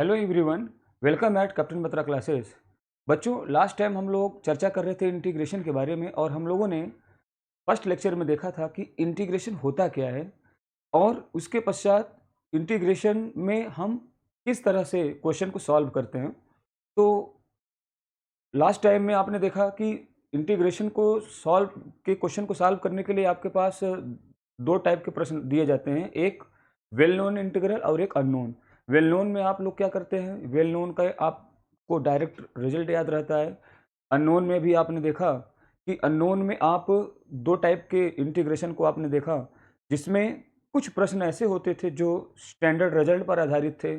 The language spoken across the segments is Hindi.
Hello everyone, welcome eight captain Batra classes. बच्चों, लास्ट टाइम हम लोग चर्चा कर रहे थे इंटीग्रेशन के बारे में और हम लोगों ने फर्स्ट लेक्चर में देखा था कि इंटीग्रेशन होता क्या है और उसके पश्चात इंटीग्रेशन में हम किस तरह से क्वेश्चन को सॉल्व करते हैं। तो लास्ट टाइम में आपने देखा कि इंटीग्रेशन को सॉल्व के क्वेश्चन को सॉल्व करने के लिए आपके पास दो टाइप के प्रश्न दिए जाते हैं, एक वेल नोन इंटीग्रल और एक अननोन। वेल नोन में आप लोग क्या करते हैं, वेल नोन का आपको डायरेक्ट रिजल्ट याद रहता है। अननोन में भी आपने देखा कि अननोन में आप दो टाइप के इंटीग्रेशन को आपने देखा, जिसमें कुछ प्रश्न ऐसे होते थे जो स्टैंडर्ड रिजल्ट पर आधारित थे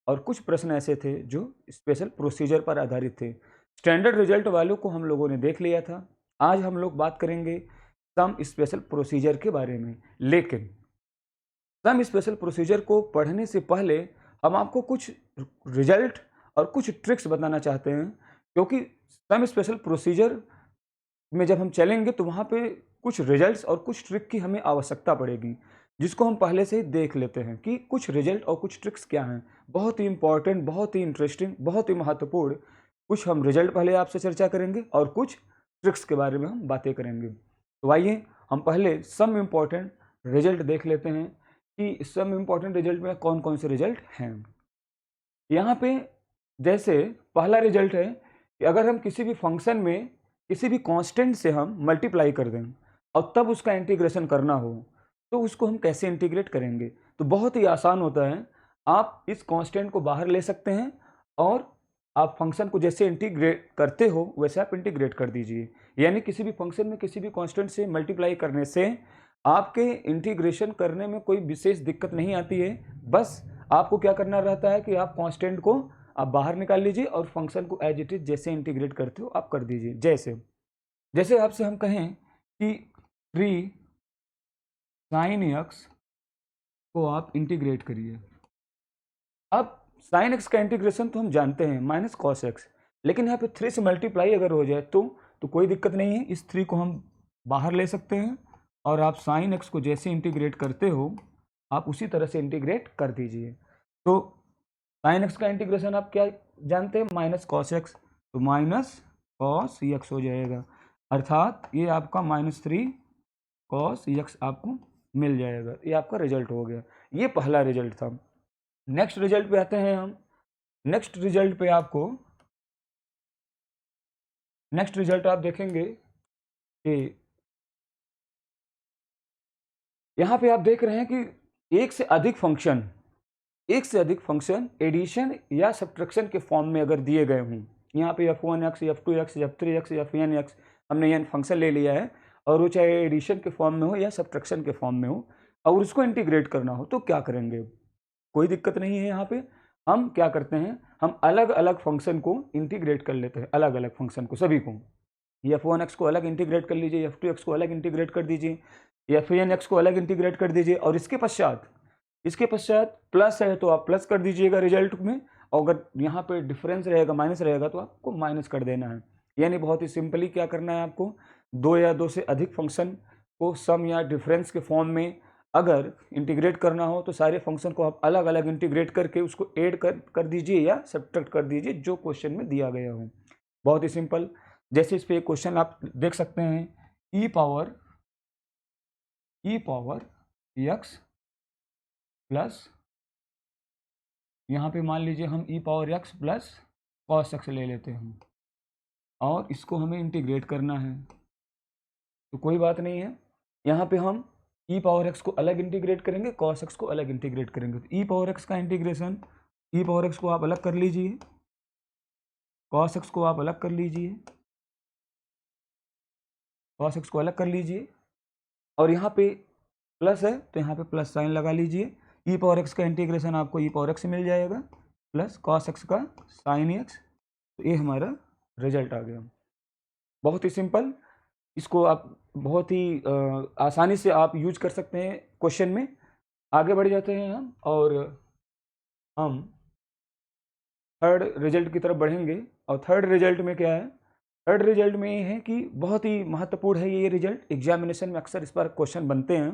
और कुछ प्रश्न ऐसे थे जो स्पेशल प्रोसीजर पर आधारित थे। स्टैंडर्ड रिजल्ट वालों को हम लोगों ने देख लिया था। आज हम लोग बात करेंगे सम स्पेशल प्रोसीजर के बारे में, लेकिन सम स्पेशल प्रोसीजर को पढ़ने से पहले हम आपको कुछ रिजल्ट और कुछ ट्रिक्स बताना चाहते हैं, क्योंकि सम स्पेशल प्रोसीजर में जब हम चलेंगे तो वहाँ पे कुछ रिजल्ट्स और कुछ ट्रिक की हमें आवश्यकता पड़ेगी, जिसको हम पहले से ही देख लेते हैं कि कुछ रिजल्ट और कुछ ट्रिक्स क्या हैं। बहुत ही इंपॉर्टेंट, बहुत ही इंटरेस्टिंग, बहुत ही महत्वपूर्ण कुछ हम रिजल्ट पहले आपसे चर्चा करेंगे और कुछ ट्रिक्स के बारे में हम बातें करेंगे। तो आइए हम पहले सम इम्पॉर्टेंट रिजल्ट देख लेते हैं कि सम इम्पॉर्टेंट रिजल्ट में कौन कौन से रिजल्ट हैं। यहाँ पे जैसे पहला रिजल्ट है कि अगर हम किसी भी फंक्शन में किसी भी कांस्टेंट से हम मल्टीप्लाई कर दें और तब उसका इंटीग्रेशन करना हो, तो उसको हम कैसे इंटीग्रेट करेंगे। तो बहुत ही आसान होता है, आप इस कांस्टेंट को बाहर ले सकते हैं और आप फंक्शन को जैसे इंटीग्रेट करते हो वैसे आप इंटीग्रेट कर दीजिए। यानी किसी भी फंक्शन में किसी भी कांस्टेंट से मल्टीप्लाई करने से आपके इंटीग्रेशन करने में कोई विशेष दिक्कत नहीं आती है। बस आपको क्या करना रहता है कि आप कांस्टेंट को आप बाहर निकाल लीजिए और फंक्शन को एज इट इज जैसे इंटीग्रेट करते हो आप कर दीजिए। जैसे जैसे आपसे हम कहें कि 3 sin x को आप इंटीग्रेट करिए। अब sin x का इंटीग्रेशन तो हम जानते हैं माइनस कॉस एक्स, लेकिन यहाँ पे 3 से मल्टीप्लाई अगर हो जाए तो कोई दिक्कत नहीं है। इस 3 को हम बाहर ले सकते हैं और आप sin x को जैसे इंटीग्रेट करते हो आप उसी तरह से इंटीग्रेट कर दीजिए। तो sin x का इंटीग्रेशन आप क्या जानते हैं, माइनस कॉस एक्स, तो माइनस कॉस एक्स हो जाएगा, अर्थात ये आपका -3 कॉस एक्स आपको मिल जाएगा। ये आपका रिजल्ट हो गया। ये पहला रिजल्ट था। नेक्स्ट रिजल्ट पे आते हैं हम। नेक्स्ट रिजल्ट आप देखेंगे कि यहाँ पे आप देख रहे हैं कि एक से अधिक फंक्शन एडिशन या सब्ट्रैक्शन के फॉर्म में अगर दिए गए हों, यहाँ पे f1x, f2x, f3x, fnx हमने यह फंक्शन ले लिया है और वो चाहे एडिशन के फॉर्म में हो या सब्ट्रैक्शन के फॉर्म में हो और उसको इंटीग्रेट करना हो, तो क्या करेंगे। कोई दिक्कत नहीं है। यहाँ पे हम क्या करते हैं, हम अलग अलग फंक्शन को इंटीग्रेट कर लेते हैं, अलग अलग फंक्शन को सभी को। f1x को अलग इंटीग्रेट कर लीजिए, f2x को अलग इंटीग्रेट कर दीजिए, fnx को अलग इंटीग्रेट कर दीजिए और इसके पश्चात प्लस है तो आप प्लस कर दीजिएगा रिजल्ट में, और अगर यहाँ पे डिफरेंस रहेगा, माइनस रहेगा, तो आपको माइनस कर देना है। यानी बहुत ही सिंपली क्या करना है आपको, दो या दो से अधिक फंक्शन को सम या डिफरेंस के फॉर्म में अगर इंटीग्रेट करना हो तो सारे फंक्शन को आप अलग अलग इंटीग्रेट करके उसको ऐड कर दीजिए या सब्ट्रैक्ट कर दीजिए जो क्वेश्चन में दिया गया हो। बहुत ही सिंपल। जैसे इस पे एक क्वेश्चन आप देख सकते हैं, ई पावर एक्स प्लस, यहाँ पे मान लीजिए हम e power x plus cos x ले लेते हैं और इसको हमें इंटीग्रेट करना है। तो कोई बात नहीं है, यहाँ पे हम ई पावर एक्स को अलग इंटीग्रेट करेंगे, कॉस एक्स को अलग इंटीग्रेट करेंगे। तो ई पावर एक्स का इंटीग्रेशन, ई पावर एक्स को आप अलग कर लीजिए, कॉस एक्स को आप अलग कर लीजिए, कॉस एक्स को अलग कर लीजिए और यहाँ पे प्लस है तो यहाँ पे प्लस साइन लगा लीजिए। ई पावर एक्स का इंटीग्रेशन आपको ई पावर एक्स मिल जाएगा प्लस कॉस एक्स का साइन एक्स। तो ये हमारा रिजल्ट आ गया। बहुत ही सिंपल। इसको आप बहुत ही आसानी से आप यूज कर सकते हैं क्वेश्चन में। आगे बढ़ जाते हैं हम और हम थर्ड रिजल्ट की तरफ बढ़ेंगे। और थर्ड रिजल्ट में क्या है, थर्ड रिजल्ट में ये है कि बहुत ही महत्वपूर्ण है ये रिजल्ट, एग्जामिनेशन में अक्सर इस पर क्वेश्चन बनते हैं।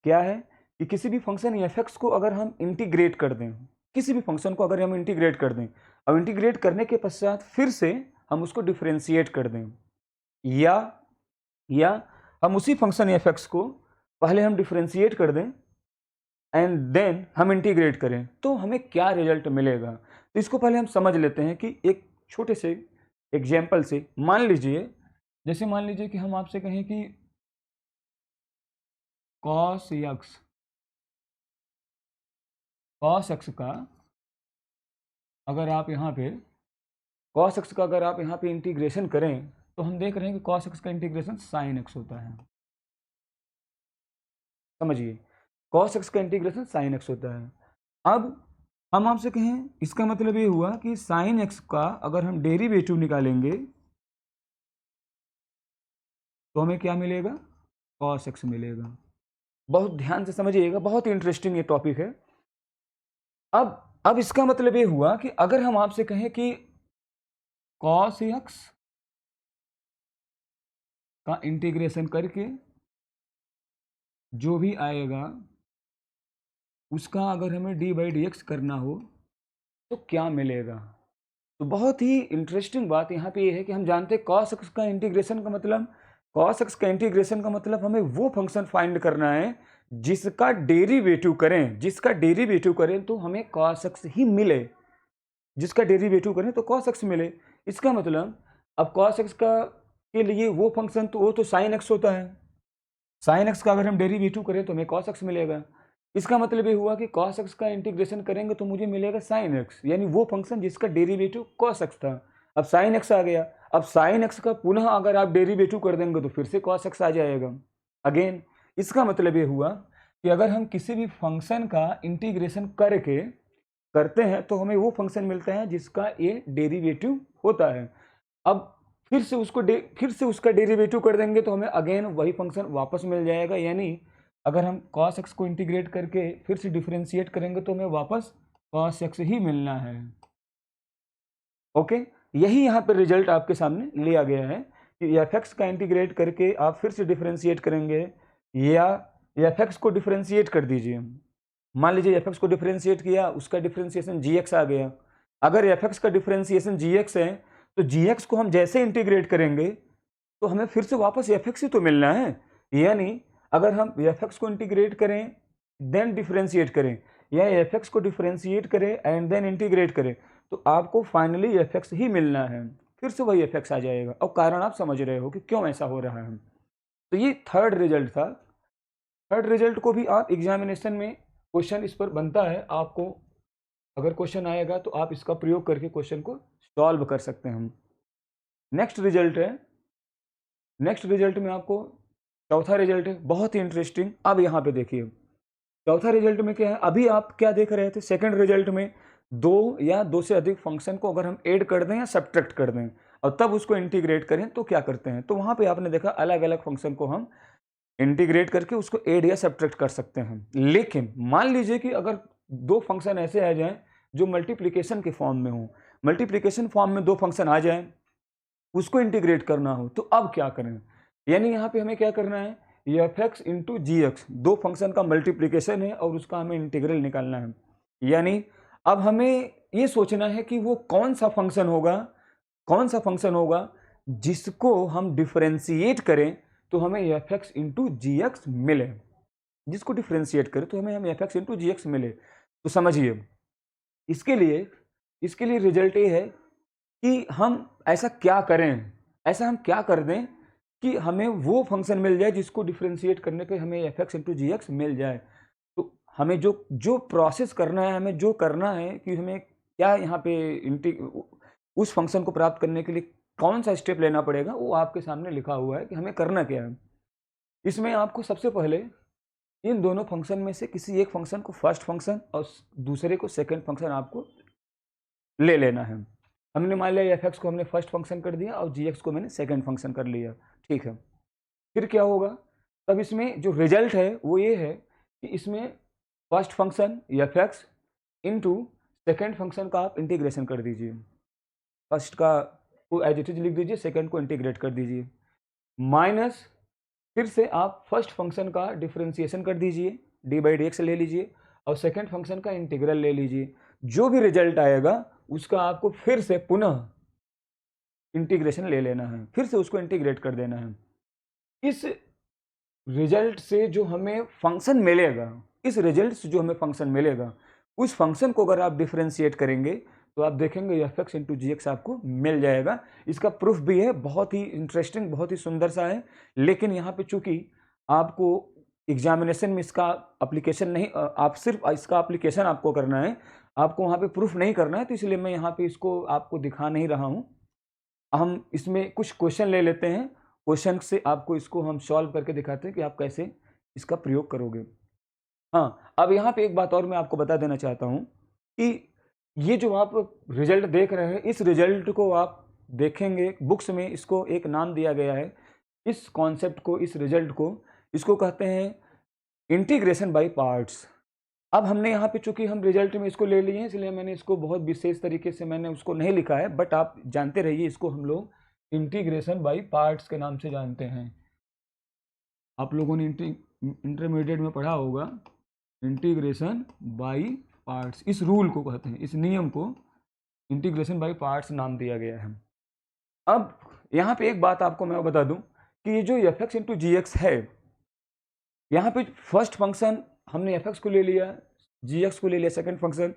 क्या है कि किसी भी फंक्शन f(x) को अगर हम इंटीग्रेट कर दें, किसी भी फंक्शन को अगर हम इंटीग्रेट कर दें, अब इंटीग्रेट करने के पश्चात फिर से हम उसको डिफरेंशिएट कर दें, या हम उसी फंक्शन एफ एक्स को पहले हम डिफरेंशिएट कर दें एंड देन हम इंटीग्रेट करें, तो हमें क्या रिजल्ट मिलेगा। तो इसको पहले हम समझ लेते हैं कि एक छोटे से एग्जाम्पल से। मान लीजिए, जैसे मान लीजिए कि हम आपसे कहें कि cos x का अगर आप यहाँ पे cos x का अगर आप यहाँ पे इंटीग्रेशन करें, तो हम देख रहे हैं कि cos x का इंटीग्रेशन sin x होता है। समझिए, cos x का इंटीग्रेशन sin x होता है। अब हम आपसे कहें, इसका मतलब ये हुआ कि sin x का अगर हम डेरिवेटिव निकालेंगे तो हमें क्या मिलेगा, cos x मिलेगा। बहुत ध्यान से समझिएगा, बहुत इंटरेस्टिंग ये टॉपिक है। अब इसका मतलब ये हुआ कि अगर हम आपसे कहें कि cos x का इंटीग्रेशन करके जो भी आएगा उसका अगर हमें d/dx करना हो तो क्या मिलेगा। तो बहुत ही इंटरेस्टिंग बात यहाँ पे ये है कि हम जानते हैं cos x का इंटीग्रेशन का मतलब, cos x का इंटीग्रेशन का मतलब हमें वो फंक्शन फाइंड करना है जिसका डेरिवेटिव करें तो हमें cos x ही मिले, जिसका डेरिवेटिव करें तो cos x मिले। इसका मतलब अब cos x का के लिए वो फंक्शन तो वो तो sin x होता है, sin x का अगर हम डेरिवेटिव करें तो हमें cos x मिलेगा। इसका मतलब ये हुआ कि cos x का इंटीग्रेशन करेंगे तो मुझे मिलेगा sin x, यानी वो फंक्शन जिसका डेरिवेटिव cos x था। अब sin x आ गया, अब sin x का पुनः अगर आप डेरिवेटिव कर देंगे तो फिर से cos x आ जाएगा अगेन। इसका मतलब ये हुआ कि अगर हम किसी भी फंक्शन का इंटीग्रेशन करते हैं तो हमें वो फंक्शन मिलता है जिसका ये डेरिवेटिव होता है। अब फिर से उसका डेरिवेटिव कर देंगे तो हमें अगेन वही फंक्शन वापस मिल जाएगा, यानी अगर हम cos x को इंटीग्रेट करके फिर से डिफरेंशिएट करेंगे तो हमें वापस cos x ही मिलना है। ओके, यही यहाँ पर रिजल्ट आपके सामने लिया गया है कि f(x) का इंटीग्रेट करके आप फिर से डिफरेंशिएट करेंगे, या f(x) को डिफरेंशिएट कर दीजिए। मान लीजिए f(x) को डिफरेंशिएट किया, उसका डिफरेंशिएशन gx आ गया। अगर f(x) का डिफरेंशिएशन gx है तो gx को हम जैसे इंटीग्रेट करेंगे तो हमें फिर से वापस f(x) ही तो मिलना है। यानी अगर हम f(x) को इंटीग्रेट करें देन डिफरेंशिएट करें, या f(x) को डिफरेंशिएट करें एंड देन इंटीग्रेट करें, तो आपको फाइनली f(x) ही मिलना है, फिर से वही f(x) आ जाएगा। और कारण आप समझ रहे हो कि क्यों ऐसा हो रहा है। तो ये थर्ड रिजल्ट था। थर्ड रिजल्ट को भी आप एग्जामिनेशन में क्वेश्चन इस पर बनता है, आपको अगर क्वेश्चन आएगा तो आप इसका प्रयोग करके क्वेश्चन को सॉल्व कर सकते हैं। नेक्स्ट रिजल्ट है, नेक्स्ट रिजल्ट में आपको चौथा रिजल्ट है बहुत ही इंटरेस्टिंग। अब यहाँ पे देखिए चौथा रिजल्ट में क्या है, अभी आप क्या देख रहे थे सेकंड रिजल्ट में, दो या दो से अधिक फंक्शन को अगर हम ऐड कर दें या सब्ट्रैक्ट कर दें और तब उसको इंटीग्रेट करें तो क्या करते हैं। तो वहाँ पे आपने देखा अलग अलग फंक्शन को हम इंटीग्रेट करके उसको ऐड या सब्ट्रैक्ट कर सकते हैं। लेकिन मान लीजिए कि अगर दो फंक्शन ऐसे आ जाएं जो मल्टीप्लिकेशन के फॉर्म में हो, मल्टीप्लिकेशन फॉर्म में दो फंक्शन आ जाएं, उसको इंटीग्रेट करना हो, तो अब क्या करें। यानी यहाँ पे हमें क्या करना है, f(x) इंटू gx, दो फंक्शन का मल्टीप्लिकेशन है और उसका हमें इंटीग्रल निकालना है। यानी अब हमें ये सोचना है कि वो कौन सा फंक्शन होगा जिसको हम डिफरेंशिएट करें तो हमें f(x) इंटू gx मिले, जिसको डिफरेंशिएट करें तो हमें f(x) इंटू gx मिले। तो समझिए इसके लिए रिजल्ट ये है कि हम ऐसा क्या कर दें कि हमें वो फंक्शन मिल जाए जिसको डिफरेंशिएट करने पे हमें f(x) इंटू gx मिल जाए। तो हमें जो प्रोसेस करना है, हमें जो करना है कि हमें क्या यहाँ पे उस फंक्शन को प्राप्त करने के लिए कौन सा स्टेप लेना पड़ेगा, वो आपके सामने लिखा हुआ है कि हमें करना क्या है। इसमें आपको सबसे पहले इन दोनों फंक्शन में से किसी एक फंक्शन को फर्स्ट फंक्शन और दूसरे को सेकंड फंक्शन आपको ले लेना है। हमने मान लिया f(x) को हमने फर्स्ट फंक्शन कर दिया और gx को मैंने सेकंड फंक्शन कर लिया, ठीक है। फिर क्या होगा, तब इसमें जो रिजल्ट है वो ये है कि इसमें first function f(x) into second function का आप इंटीग्रेशन कर दीजिए। फर्स्ट का को एज इट इज लिख दीजिए, सेकेंड को इंटीग्रेट कर दीजिए, माइनस फिर से आप फर्स्ट फंक्शन का डिफरेंशिएशन कर दीजिए, d/dx ले लीजिए और सेकेंड फंक्शन का इंटीग्रल ले लीजिए। जो भी रिजल्ट आएगा उसका आपको फिर से पुनः इंटीग्रेशन ले लेना है, फिर से उसको इंटीग्रेट कर देना है। इस रिजल्ट से जो हमें फंक्शन मिलेगा, इस रिजल्ट से जो हमें फंक्शन मिलेगा, उस फंक्शन को अगर आप डिफरेंशिएट करेंगे तो आप देखेंगे F X into G x आपको मिल जाएगा। इसका प्रूफ भी है, बहुत ही इंटरेस्टिंग, बहुत ही सुंदर सा है। लेकिन यहाँ पे चूंकि आपको एग्जामिनेशन में इसका एप्लीकेशन नहीं, आप सिर्फ इसका एप्लीकेशन आपको करना है, आपको वहाँ पे प्रूफ नहीं करना है, तो इसलिए मैं यहाँ पे इसको आपको दिखा नहीं रहा हूँ। हम इसमें कुछ क्वेश्चन ले लेते हैं, क्वेश्चन से आपको इसको हम सॉल्व करके दिखाते हैं कि आप कैसे इसका प्रयोग करोगे। हाँ, अब यहाँ पे एक बात और मैं आपको बता देना चाहता हूँ कि ये जो आप रिजल्ट देख रहे हैं, इस रिजल्ट को आप देखेंगे बुक्स में, इसको एक नाम दिया गया है, इस कॉन्सेप्ट को, इस रिजल्ट को, इसको कहते हैं इंटीग्रेशन बाय पार्ट्स। अब हमने यहाँ पे चूंकि हम रिजल्ट में इसको ले लिए हैं, इसलिए मैंने इसको बहुत विशेष तरीके से मैंने उसको नहीं लिखा है, बट आप जानते रहिए इसको हम लोग इंटीग्रेशन बाय पार्ट्स के नाम से जानते हैं। आप लोगों ने इंटरमीडिएट में पढ़ा होगा इंटीग्रेशन बाय पार्ट्स, इस रूल को कहते हैं, इस नियम को इंटीग्रेशन बाय पार्ट्स नाम दिया गया है। अब यहाँ पे एक बात आपको मैं बता दूं कि ये जो F X into G x है, यहाँ पे फर्स्ट फंक्शन हमने एफ एक्स को ले लिया, जी एक्स को ले लिया सेकंड फंक्शन।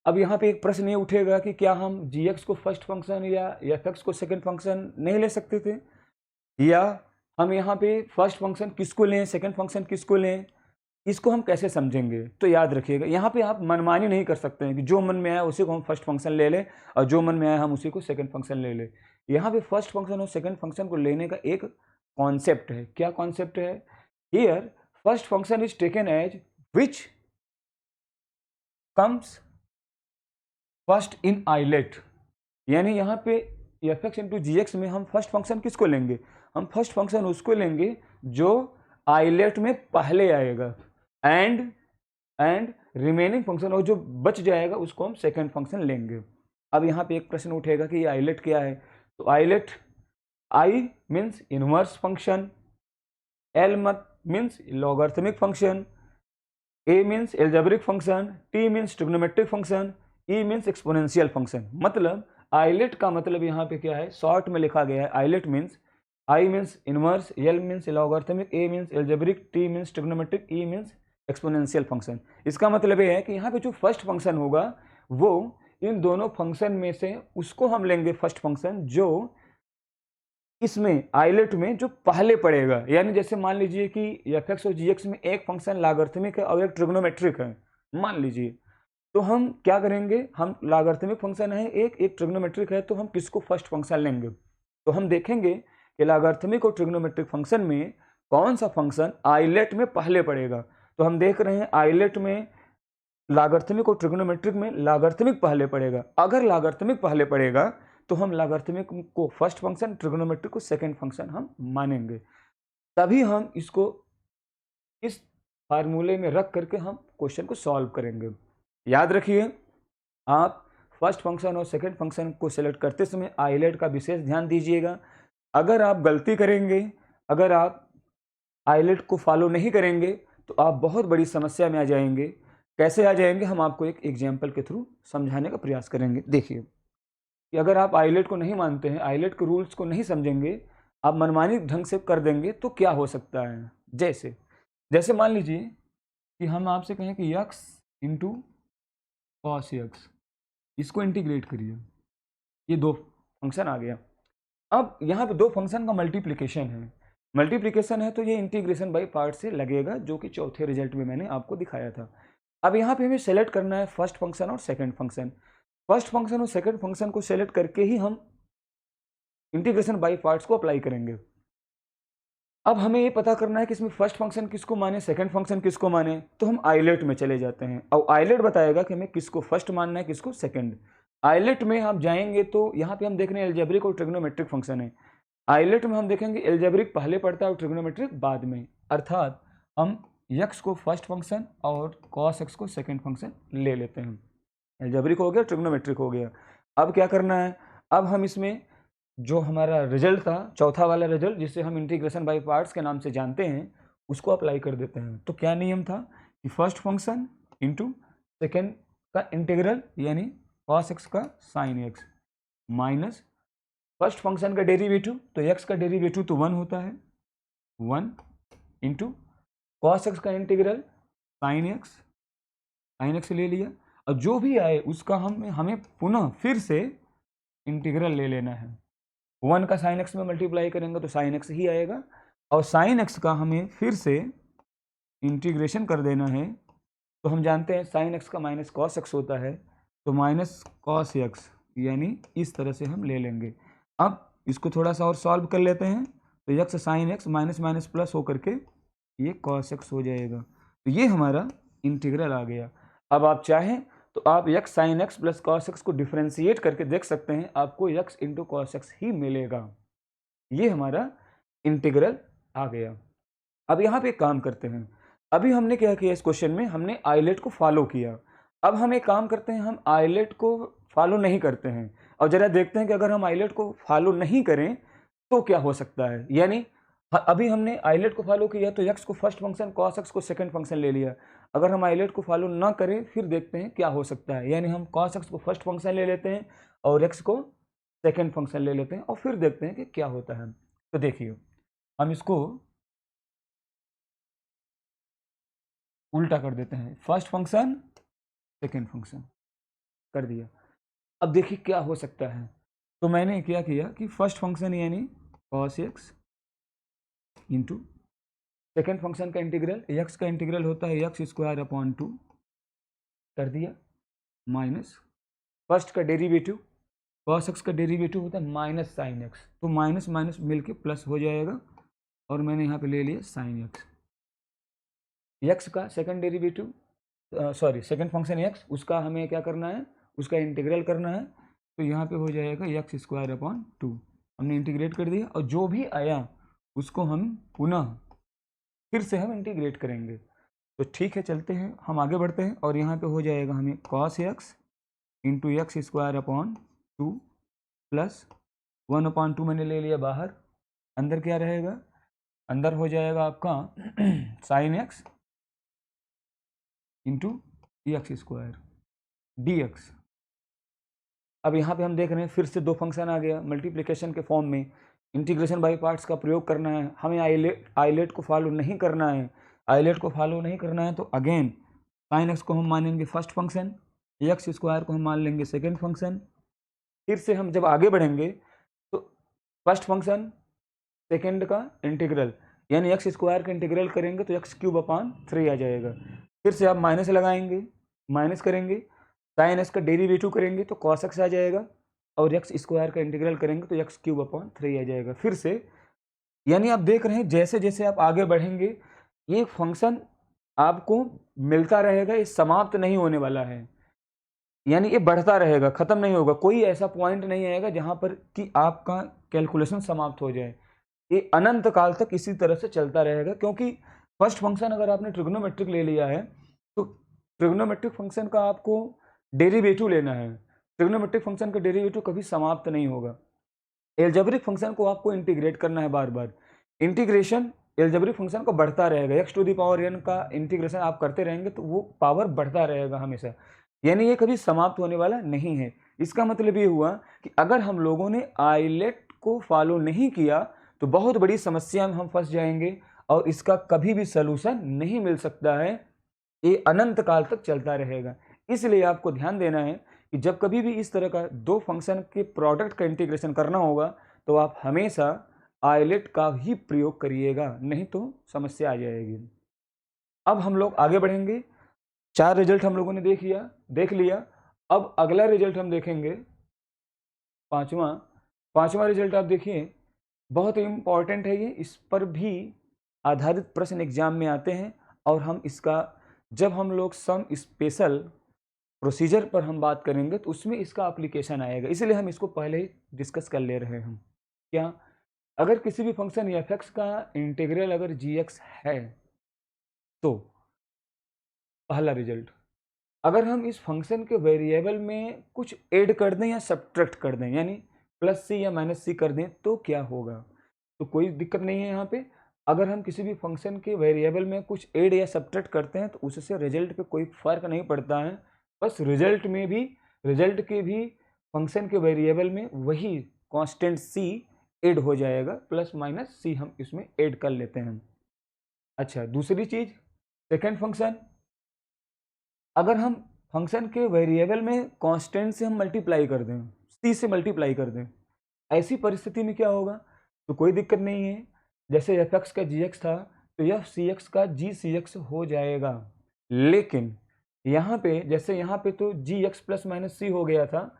अब यहाँ पे एक प्रश्न ये उठेगा कि क्या हम जी एक्स को फर्स्ट फंक्शन या एफ एक्स को सेकंड फंक्शन नहीं ले सकते थे, या हम यहाँ पे फर्स्ट फंक्शन किसको लें, सेकंड फंक्शन किसको लें, इसको हम कैसे समझेंगे। तो याद रखिएगा, यहाँ पे आप मनमानी नहीं कर सकते हैं कि जो मन में आया उसी को हम फर्स्ट फंक्शन ले लें और जो मन में आया हम उसी को सेकंड फंक्शन ले लें। यहाँ पे फर्स्ट फंक्शन और सेकंड फंक्शन को लेने का एक कॉन्सेप्ट है। क्या कॉन्सेप्ट है? Here first function is taken as which comes first in ILATE, यानी यहाँ पे F X into G X में हम फर्स्ट फंक्शन किसको लेंगे, हम फर्स्ट फंक्शन उसको लेंगे जो आइलेट में पहले आएगा, एंड रिमेनिंग फंक्शन और जो बच जाएगा उसको हम सेकंड फंक्शन लेंगे। अब यहाँ पे एक प्रश्न उठेगा कि ये आइलेट क्या है, तो ILATE, I means inverse function, L means logarithmic function, A means algebraic function, T means trigonometric function, E means exponential function. मतलब आइलेट का मतलब यहाँ पे क्या है, शॉर्ट में लिखा गया है, ILATE means I means inverse, L means logarithmic, A means algebraic, T means trigonometric, E means exponential function. इसका मतलब ये है कि यहाँ पे जो फर्स्ट फंक्शन होगा वो इन दोनों फंक्शन में से उसको हम लेंगे फर्स्ट फंक्शन जो इसमें आइलेट में जो पहले पड़ेगा। यानी जैसे मान लीजिए कि एफ एक्स और जी एक्स में एक फंक्शन लॉगरिथमिक है और एक ट्रिग्नोमेट्रिक है, मान लीजिए, तो हम क्या करेंगे, हम लॉगरिथमिक फंक्शन है एक ट्रिग्नोमेट्रिक है, तो हम किसको फर्स्ट फंक्शन लेंगे। तो हम देखेंगे कि लॉगरिथमिक और ट्रिग्नोमेट्रिक फंक्शन में कौन सा फंक्शन आइलेट में पहले पड़ेगा। तो हम देख रहे हैं आइलेट में लॉगरिथमिक और ट्रिग्नोमेट्रिक में लॉगरिथमिक पहले पड़ेगा। अगर लॉगरिथमिक पहले पड़ेगा तो हम लॉगरिथमिक को फर्स्ट फंक्शन, ट्रिग्नोमेट्रिक को सेकंड फंक्शन हम मानेंगे, तभी हम इसको इस फार्मूले में रख करके हम क्वेश्चन को सॉल्व करेंगे। याद रखिए, आप फर्स्ट फंक्शन और सेकंड फंक्शन को सिलेक्ट करते समय आइलेट का विशेष ध्यान दीजिएगा। अगर आप गलती करेंगे, अगर आप आइलेट को फॉलो नहीं करेंगे तो आप बहुत बड़ी समस्या में आ जाएंगे। कैसे आ जाएंगे, हम आपको एक एग्जाम्पल के थ्रू समझाने का प्रयास करेंगे। देखिए कि अगर आप आइलेट को नहीं मानते हैं, आइलेट के रूल्स को नहीं समझेंगे, आप मनमानी ढंग से कर देंगे तो क्या हो सकता है। जैसे मान लीजिए कि हम आपसे कहें कि यक्स इंटू कॉस यक्स, इसको इंटीग्रेट करिए, ये दो फंक्शन आ गया। अब यहाँ पे दो फंक्शन का मल्टीप्लिकेशन है, तो ये इंटीग्रेशन बाय पार्ट से लगेगा, जो कि चौथे रिजल्ट में मैंने आपको दिखाया था। अब यहाँ पे हमें सेलेक्ट करना है फर्स्ट फंक्शन और सेकंड फंक्शन। फर्स्ट फंक्शन और सेकंड फंक्शन को सेलेक्ट करके ही हम इंटीग्रेशन बाय पार्ट्स को अप्लाई करेंगे। अब हमें ये पता करना है कि इसमें फर्स्ट फंक्शन किसको माने, सेकंड फंक्शन किसको माने, तो हम आइलेट में चले जाते हैं और आइलेट बताएगा कि हमें किसको फर्स्ट मानना है, किसको सेकंड। आइलेट में हम जाएंगे तो यहाँ पे हम देख रहे हैं एल्जेब्रिक और ट्रिग्नोमेट्रिक फंक्शन है। आइलेट में हम देखेंगे एल्जेब्रिक पहले पड़ता है और ट्रिग्नोमेट्रिक बाद में, अर्थात हम यक्स को फर्स्ट फंक्शन और कॉस एक्स को सेकंड फंक्शन ले लेते हैं। एल्जेब्रिक हो गया, ट्रिग्नोमेट्रिक हो गया। अब क्या करना है, अब हम इसमें जो हमारा रिजल्ट था, चौथा वाला रिजल्ट जिसे हम इंटीग्रेशन बाय पार्ट्स के नाम से जानते हैं, उसको अप्लाई कर देते हैं। तो क्या नियम था कि फर्स्ट फंक्शन इंटू सेकेंड का इंटीग्रल यानी cos x का sin x minus first function का डेरिवेटिव, तो x का डेरिवेटिव तो 1 होता है, 1 इंटू cos x का इंटीग्रल sin x ले लिया, और जो भी आए उसका हमें पुनः फिर से इंटीग्रल ले लेना है। 1 का sin x में मल्टीप्लाई करेंगे तो sin x ही आएगा, और sin x का हमें फिर से इंटीग्रेशन कर देना है। तो हम जानते हैं sin x का माइनस cos x होता है, तो माइनस cos x यानी इस तरह से हम ले लेंगे। अब इसको थोड़ा सा और सॉल्व कर लेते हैं, तो x sin x minus minus plus होकर के ये cos x हो जाएगा। तो ये हमारा इंटीग्रल आ गया। अब आप चाहें तो आप x sin x plus cos x को डिफ्रेंशिएट करके देख सकते हैं, आपको x इंटू cos x ही मिलेगा। ये हमारा इंटीग्रल आ गया। अब यहाँ पे एक काम करते हैं, अभी हमने क्या किया इस क्वेश्चन में, हमने आइलेट को फॉलो किया। अब हम एक काम करते हैं, हम आइलेट को फॉलो नहीं करते हैं और जरा देखते हैं कि अगर हम आइलेट को फॉलो नहीं करें तो क्या हो सकता है। यानी अभी हमने आइलेट को फॉलो किया तो x को फर्स्ट फंक्शन, cos x को सेकंड फंक्शन ले लिया। अगर हम आइलेट को फॉलो ना करें फिर देखते हैं क्या हो सकता है। यानी हम cos x को फर्स्ट फंक्शन ले लेते हैं और x को सेकंड फंक्शन ले लेते हैं और फिर देखते हैं कि क्या होता है। तो देखिए हम इसको उल्टा कर देते हैं, फर्स्ट फंक्शन सेकंड फंक्शन कर दिया। अब देखिए क्या हो सकता है। तो मैंने क्या किया कि फर्स्ट फंक्शन यानी cos x into second function का इंटीग्रल, x का इंटीग्रल होता है x स्क्वायर अपॉन 2 कर दिया, माइनस फर्स्ट का डेरिवेटिव cos x का डेरिवेटिव होता है माइनस साइन x, तो माइनस माइनस मिलके प्लस हो जाएगा और मैंने यहाँ पे ले लिया साइन x का second derivative, sorry second function x, उसका हमें क्या करना है, उसका इंटीग्रल करना है। तो यहाँ पे हो जाएगा x स्क्वायर अपॉन 2, हमने इंटीग्रेट कर दिया और जो भी आया उसको हम पुनः फिर से हम इंटीग्रेट करेंगे। तो ठीक है, चलते हैं, हम आगे बढ़ते हैं और यहाँ पे हो जाएगा हमें cos x into X square upon 2 plus 1 upon 2 मैंने ले लिया बाहर, अंदर क्या रहेगा, अंदर हो जाएगा आपका sine x into X square D X. अब यहाँ पे हम देख रहे हैं फिर से दो फंक्शन आ गया मल्टीप्लिकेशन के फॉर्म में। इंटीग्रेशन बाय पार्ट्स का प्रयोग करना है, हमें आइलेट को फॉलो नहीं करना है। आइलेट को फॉलो नहीं करना है तो अगेन साइन एक्स को हम मानेंगे फर्स्ट फंक्शन, एक्स स्क्वायर को हम मान लेंगे सेकेंड फंक्शन। फिर से हम जब आगे बढ़ेंगे तो फर्स्ट फंक्शन सेकेंड का इंटीग्रल यानी एक्स स्क्वायर का इंटीग्रल करेंगे तो एक्स क्यूब अपॉन 3 आ जाएगा। फिर से आप माइनस लगाएंगे, माइनस करेंगे, साइन एक्स का डेरिवेटिव करेंगे तो cos x आ जाएगा और एक्स स्क्वायर का इंटीग्रल करेंगे तो एक्स क्यूब अपॉन 3 आ जाएगा फिर से। यानी आप देख रहे हैं जैसे जैसे आप आगे बढ़ेंगे ये फंक्शन आपको मिलता रहेगा, ये समाप्त नहीं होने वाला है। यानी ये बढ़ता रहेगा, खत्म नहीं होगा, कोई ऐसा पॉइंट नहीं आएगा जहां पर कि आपका कैलकुलेशन समाप्त हो जाए। ये अनंत काल तक इसी तरह से चलता रहेगा, क्योंकि फर्स्ट फंक्शन अगर आपने ट्रिग्नोमेट्रिक ले लिया है तो ट्रिग्नोमेट्रिक फंक्शन का आपको डेरिवेटिव लेना है। ट्रिग्नोमेट्रिक फंक्शन का डेरिवेटिव कभी समाप्त नहीं होगा। एल्जेब्रिक फंक्शन को आपको इंटीग्रेट करना है बार बार, इंटीग्रेशन एल्जेब्रिक फंक्शन का बढ़ता रहेगा, X to the power n का इंटीग्रेशन आप करते रहेंगे तो वो पावर बढ़ता रहेगा हमेशा, यानी ये कभी समाप्त होने वाला नहीं है। इसका मतलब ये हुआ कि अगर हम लोगों ने आइलेट को फॉलो नहीं किया तो बहुत बड़ी समस्या में हम फंस जाएंगे और इसका कभी भी सलूशन नहीं मिल सकता है, ये अनंत काल तक चलता रहेगा। इसलिए आपको ध्यान देना है कि जब कभी भी इस तरह का दो फंक्शन के प्रोडक्ट का इंटीग्रेशन करना होगा तो आप हमेशा आइलेट का ही प्रयोग करिएगा, नहीं तो समस्या आ जाएगी। अब हम लोग आगे बढ़ेंगे, 4 रिजल्ट हम लोगों ने देख लिया। अब अगला रिजल्ट हम देखेंगे पांचवा रिजल्ट। आप देखिए बहुत इंपॉर्टेंट है ये, इस पर भी आधारित प्रश्न एग्जाम में आते हैं और हम इसका जब हम लोग सम स्पेशल प्रोसीजर पर हम बात करेंगे तो उसमें इसका एप्लीकेशन आएगा, इसलिए हम इसको पहले ही डिस्कस कर ले रहे हैं। क्या, अगर किसी भी फंक्शन f(x) का इंटीग्रल अगर g(x) है तो पहला रिजल्ट, अगर हम इस फंक्शन के वेरिएबल में कुछ ऐड कर दें या सब्ट्रैक्ट कर दें यानी प्लस c या माइनस c कर दें तो क्या होगा, तो कोई दिक्कत नहीं है यहाँ पे। अगर हम किसी भी फंक्शन के वेरिएबल में कुछ ऐड या सब्ट्रैक्ट करते हैं तो उससे रिजल्ट पे कोई फर्क नहीं पड़ता है, बस रिजल्ट के भी फंक्शन के वेरिएबल में वही कांस्टेंट सी ऐड हो जाएगा, प्लस माइनस सी हम इसमें ऐड कर लेते हैं। अच्छा, दूसरी चीज, सेकेंड फंक्शन, अगर हम फंक्शन के वेरिएबल में कांस्टेंट से हम मल्टीप्लाई कर दें, सी से मल्टीप्लाई कर दें, ऐसी परिस्थिति में क्या होगा? तो कोई दिक्कत नहीं है, जैसे एफ एक्स का जी एक्स था तो यह सी एक्स का जी सी एक्स हो जाएगा। लेकिन यहाँ पे, जैसे यहाँ पे तो जी एक्स प्लस माइनस सी हो गया था,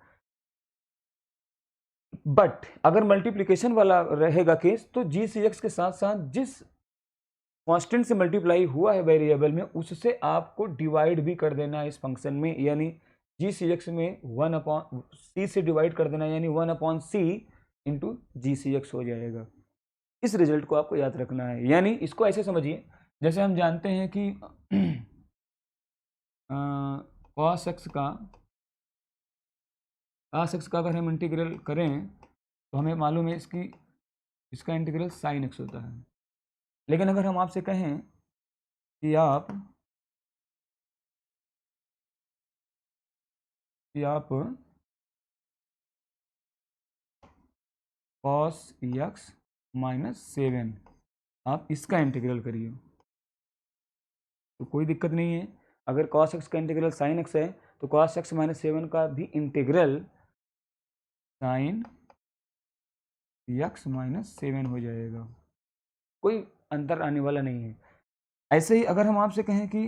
बट अगर मल्टीप्लीकेशन वाला रहेगा केस तो जी सी एक्स के साथ साथ जिस कांस्टेंट से मल्टीप्लाई हुआ है वेरिएबल में, उससे आपको डिवाइड भी कर देना है इस फंक्शन में, यानी जी सी एक्स में 1/c से डिवाइड कर देना, यानी 1/c इंटू जी सी एक्स हो जाएगा। इस रिजल्ट को आपको याद रखना है। यानी इसको ऐसे समझिए, जैसे हम जानते हैं कि cos x का अगर हम इंटीग्रल करें तो हमें मालूम है इसका इंटीग्रल sin x होता है। लेकिन अगर हम आपसे कहें कि आप cos x -7 आप इसका इंटीग्रल करिए, तो कोई दिक्कत नहीं है। अगर cos x का इंटीग्रल sin x है तो cos x -7 का भी इंटीग्रल sin x -7 हो जाएगा, कोई अंतर आने वाला नहीं है। ऐसे ही अगर हम आपसे कहें कि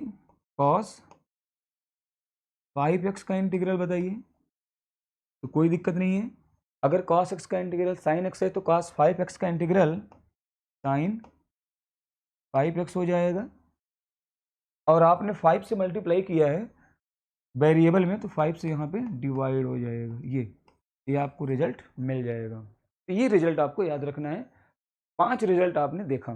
cos 5x का इंटीग्रल बताइए, तो कोई दिक्कत नहीं है। अगर cos x का इंटीग्रल sin x है तो cos 5x का इंटीग्रल sin 5x हो जाएगा, और आपने 5 से मल्टीप्लाई किया है वेरिएबल में तो 5 से यहाँ पे डिवाइड हो जाएगा, ये आपको रिजल्ट मिल जाएगा। तो ये रिजल्ट आपको याद रखना है। 5 रिजल्ट आपने देखा,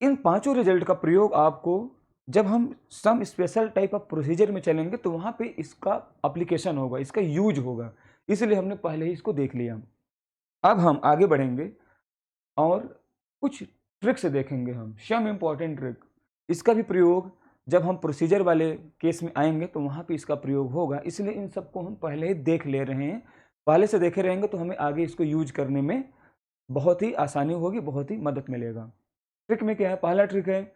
इन पांचों रिजल्ट का प्रयोग आपको जब हम some special type of procedure में चलेंगे तो वहाँ पे इसका एप्लीकेशन होगा, इसका यूज होगा, इसलिए हमने पहले ही इसको देख लिया। अब हम आगे बढ़ेंगे और कुछ ट्रिक्स देखेंगे, हम सम इम्पॉर्टेंट ट्रिक। इसका भी प्रयोग जब हम प्रोसीजर वाले केस में आएंगे तो वहाँ पे इसका प्रयोग होगा, इसलिए इन सबको हम पहले ही देख ले रहे हैं। पहले से देखे रहेंगे तो हमें आगे इसको यूज करने में बहुत ही आसानी होगी, बहुत ही मदद मिलेगा। ट्रिक में क्या है? पहला ट्रिक है,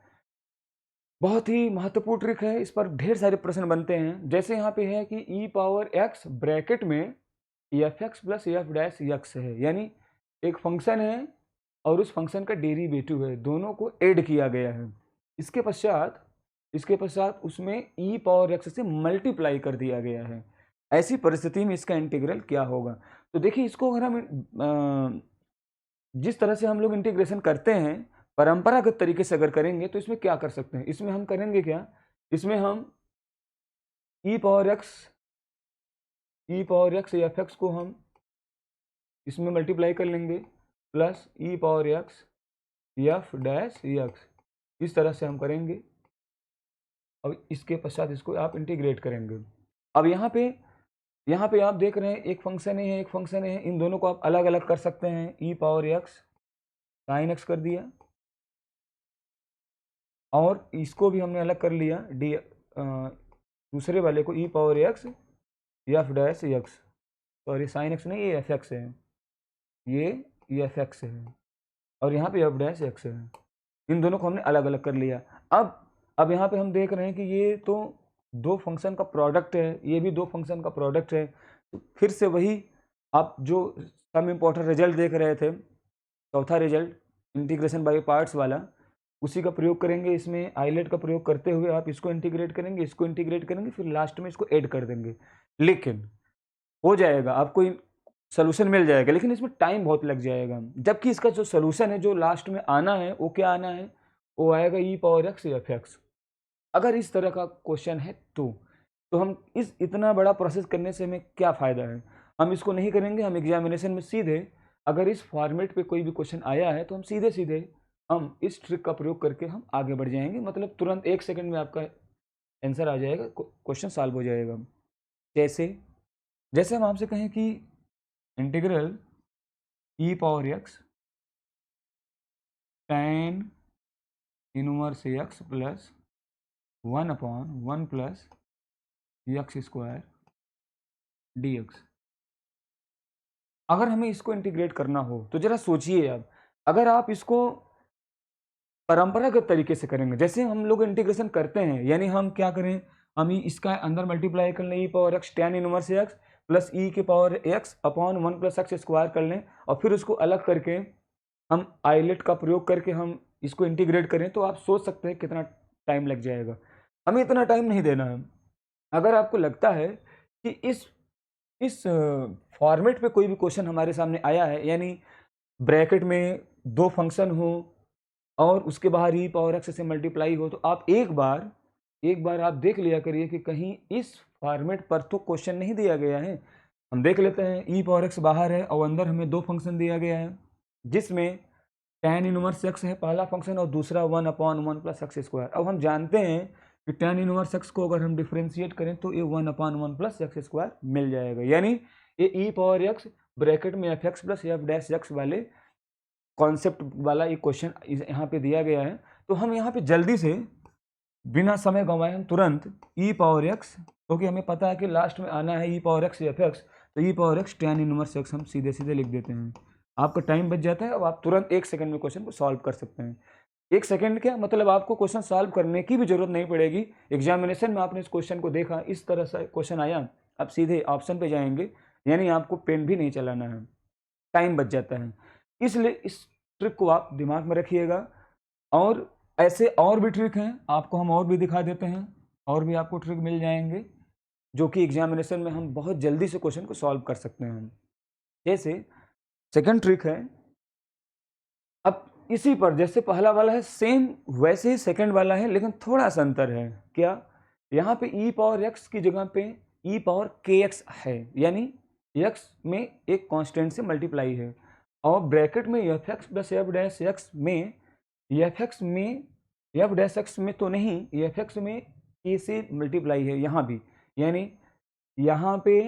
बहुत ही महत्वपूर्ण ट्रिक है, इस पर ढेर सारे प्रश्न बनते हैं। जैसे यहाँ पे है कि ई पावर एक्स ब्रैकेट में f x plus f dash x है, यानी एक फंक्शन है और उस फंक्शन का डेरिवेटिव है, दोनों को ऐड किया गया है। इसके पश्चात उसमें ई पावर एक्स से मल्टीप्लाई कर दिया गया है। ऐसी परिस्थिति में इसका इंटीग्रल क्या होगा? तो देखिए, इसको अगर हम जिस तरह से हम लोग इंटीग्रेशन करते हैं परंपरागत तरीके से अगर करेंगे तो इसमें क्या कर सकते हैं? इसमें हम करेंगे क्या, इसमें हम e power x f x को हम इसमें मल्टीप्लाई कर लेंगे plus e power x f dash x, इस तरह से हम करेंगे। अब इसके पश्चात इसको आप इंटीग्रेट करेंगे। अब यहाँ पे आप देख रहे हैं एक फंक्शन है, एक फंक्शन है, इन दोनों को आप अलग अलग कर सकते हैं। ई पावर एक्स साइन एक्स कर दिया और इसको भी हमने अलग कर लिया, दूसरे वाले को e power x f dash x, sorry sine x नहीं, ये एफ एक्स है, ये एफ एक्स है और यहाँ पे एफ डैश एक्स है। इन दोनों को हमने अलग अलग कर लिया। अब यहाँ पे हम देख रहे हैं कि ये तो दो फंक्शन का प्रोडक्ट है, ये भी दो फंक्शन का प्रोडक्ट है। तो फिर से वही आप जो सम इम्पोर्टेंट रिजल्ट देख रहे थे, चौथा रिजल्ट इंटीग्रेशन बाय पार्ट्स वाला, उसी का प्रयोग करेंगे। इसमें आइलेट का प्रयोग करते हुए आप इसको इंटीग्रेट करेंगे, इसको इंटीग्रेट करेंगे, फिर लास्ट में इसको ऐड कर देंगे। लेकिन हो जाएगा, आपको सोल्यूशन मिल जाएगा, लेकिन इसमें टाइम बहुत लग जाएगा। जबकि इसका जो सोल्यूशन है जो लास्ट में आना है वो क्या आना है? वो आएगा ई पावर एक्स एफ एक्स। अगर इस तरह का क्वेश्चन है तो हम इतना बड़ा प्रोसेस करने से हमें क्या फ़ायदा है? हम इसको नहीं करेंगे। हम एग्जामिनेशन में सीधे अगर इस फॉर्मेट पे कोई भी क्वेश्चन आया है तो हम सीधे सीधे हम इस ट्रिक का प्रयोग करके हम आगे बढ़ जाएंगे, मतलब तुरंत 1 सेकंड में आपका आंसर आ जाएगा, क्वेश्चन सॉल्व हो जाएगा। जैसे हम आपसे कहें कि integral e power x tan inverse x plus 1/1 plus x square D x. अगर हमें इसको इंटीग्रेट करना हो तो जरा सोचिए, अब अगर आप इसको परंपरागत तरीके से करेंगे, जैसे हम लोग इंटीग्रेशन करते हैं, यानी हम क्या करें, हम इसका अंदर मल्टीप्लाई कर लें, e power x tan inverse x plus e के power x upon one plus x square कर लें, और फिर उसको अलग करके हम आइलेट का प्रयोग करके हम इसको इंटीग्रेट करें, तो आप सोच सकते हैं कितना टाइम लग जाएगा। हमें इतना टाइम नहीं देना है। अगर आपको लगता है कि इस फॉर्मेट पे कोई भी क्वेश्चन हमारे सामने आया है, यानी ब्रैकेट में दो फंक्शन हो और उसके बाहर ई पावर एक्स से मल्टीप्लाई हो, तो आप एक बार आप देख लिया करिए कि कहीं इस फॉर्मेट पर तो क्वेश्चन नहीं दिया गया है। हम देख लेते हैं, ई पावर एक्स बाहर है और अंदर हमें दो फंक्शन दिया गया है, जिसमें tan इनवर्स एक्स है पहला फंक्शन और दूसरा one upon one plus x square. अब हम जानते हैं कि tan इनवर्स एक्स को अगर हम डिफ्रेंशिएट करें तो ये one upon one plus x square मिल जाएगा, यानी ये ई पावर एक्स ब्रैकेट में f x plus f dash x वाले कॉन्सेप्ट वाला एक क्वेश्चन यहाँ पे दिया गया है। तो हम यहाँ पे जल्दी से बिना समय गंवाए हम तुरंत ई पावर एक्स, क्योंकि हमें पता है कि लास्ट में आना है e power x f x, तो e power x tan inverse x हम सीधे सीधे लिख देते हैं। आपका टाइम बच जाता है और आप तुरंत एक सेकंड में क्वेश्चन को सॉल्व कर सकते हैं। एक सेकंड क्या मतलब, आपको क्वेश्चन सॉल्व करने की भी जरूरत नहीं पड़ेगी। एग्जामिनेशन में आपने इस क्वेश्चन को देखा, इस तरह से क्वेश्चन आया, आप सीधे ऑप्शन पे जाएंगे, यानी आपको पेन भी नहीं चलाना है, टाइम बच जाता है। इसलिए इस ट्रिक को आप दिमाग में रखिएगा। और ऐसे और भी ट्रिक हैं, आपको हम और भी दिखा देते हैं, और भी आपको ट्रिक मिल जाएंगे जो कि एग्जामिनेशन में हम बहुत जल्दी से क्वेश्चन को सॉल्व कर सकते हैं। जैसे सेकंड ट्रिक है, अब इसी पर जैसे पहला वाला है सेम वैसे ही सेकंड वाला है, लेकिन थोड़ा सा अंतर है। क्या, यहाँ पे ई पावर एक्स की जगह पे ई पावर के एक्स है, यानी एक्स में एक कांस्टेंट से मल्टीप्लाई है, और ब्रैकेट में f x plus f dash x में एफ एक्स में एफ डैश एक्स में तो नहीं, एफ एक्स में के से मल्टीप्लाई है यहाँ भी, यानी यहाँ पे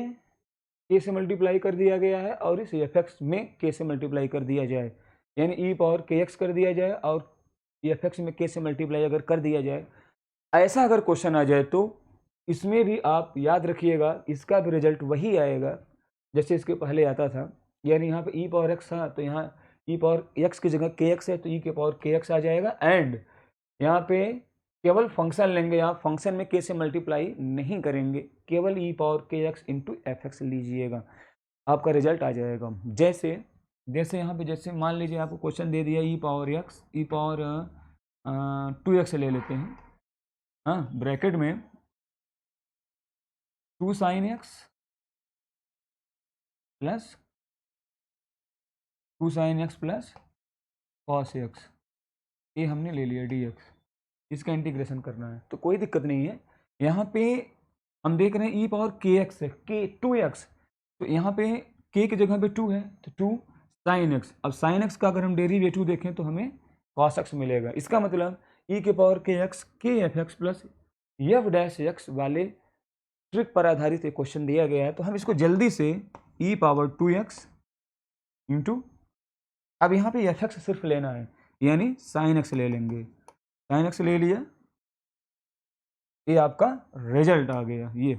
के से मल्टीप्लाई कर दिया गया है और इस एफ एक्स में के से मल्टीप्लाई कर दिया जाए, यानी ई पावर के एक्स कर दिया जाए और एफ एक्स में के से मल्टीप्लाई अगर कर दिया जाए, ऐसा अगर क्वेश्चन आ जाए तो इसमें भी आप याद रखिएगा, इसका भी रिजल्ट वही आएगा जैसे इसके पहले आता था। यानी यहाँ पे ई पावर एक्स था तो यहाँ ई पावर एक्स की जगह के एक्स है तो ई के पावर के एक्स आ जाएगा, एंड यहाँ पे केवल फंक्शन लेंगे, यहाँ फंक्शन में के से मल्टीप्लाई नहीं करेंगे, केवल ई पावर के एक्स इंटू एफ एक्स लीजिएगा, आपका रिजल्ट आ जाएगा। जैसे जैसे यहाँ पे जैसे मान लीजिए आपको क्वेश्चन दे दिया e power x e power two x ले लेते हैं, हाँ, ब्रैकेट में two sine x plus two sine x plus cos x, ये हमने ले लिया डी एक्स, इसका इंटीग्रेशन करना है तो कोई दिक्कत नहीं है। यहाँ पे हम देख रहे हैं ई पावर के एक्स है, के टू एक्स, तो यहाँ पे के की जगह पे टू है तो टू साइन एक्स। अब साइन एक्स का अगर हम डेरिवेटिव देखें तो हमें कॉस एक्स मिलेगा, इसका मतलब ई के पावर के एक्स के F x plus f dash x वाले ट्रिक पर आधारित एक क्वेश्चन दिया गया है। तो हम इसको जल्दी से ई पावर टू एक्स इंटू, अब यहाँ पे एफ एक्स सिर्फ लेना है, यानी साइन एक्स ले लेंगे, साइन एक्स ले लिया, ये आपका रिजल्ट आ गया, ये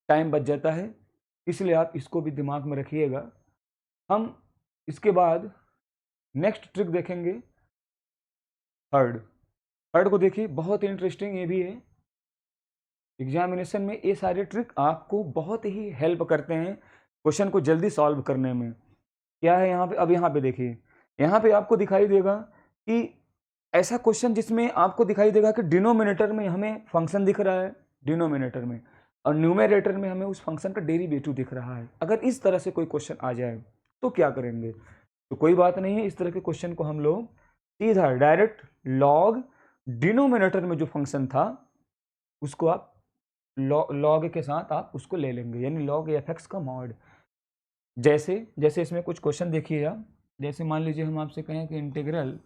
टाइम बच जाता है, इसलिए आप इसको भी दिमाग में रखिएगा। हम इसके बाद नेक्स्ट ट्रिक देखेंगे, थर्ड। थर्ड को देखिए, बहुत इंटरेस्टिंग ये भी है, एग्जामिनेशन में ये सारे ट्रिक आपको बहुत ही हेल्प करते हैं क्वेश्चन को जल्दी सॉल्व करने में। क्या है यहाँ पे, अब यहाँ पे देखिए, यहाँ पे आपको दिखाई देगा कि ऐसा क्वेश्चन जिसमें आपको दिखाई देगा कि डिनोमिनेटर में हमें फंक्शन दिख रहा है, डिनोमिनेटर में, और न्यूमेरेटर में हमें उस फंक्शन का डेरिवेटिव दिख रहा है। अगर इस तरह से कोई क्वेश्चन आ जाए तो क्या करेंगे, तो कोई बात नहीं है, इस तरह के क्वेश्चन को हम लोग सीधा डायरेक्ट लॉग डिनोमिनेटर में जो फंक्शन था उसको आप लॉग के साथ आप उसको ले लेंगे, यानी लॉग एफ एक्स का मॉड। जैसे जैसे इसमें कुछ क्वेश्चन देखिए आप, जैसे मान लीजिए हम आपसे कहें कि integral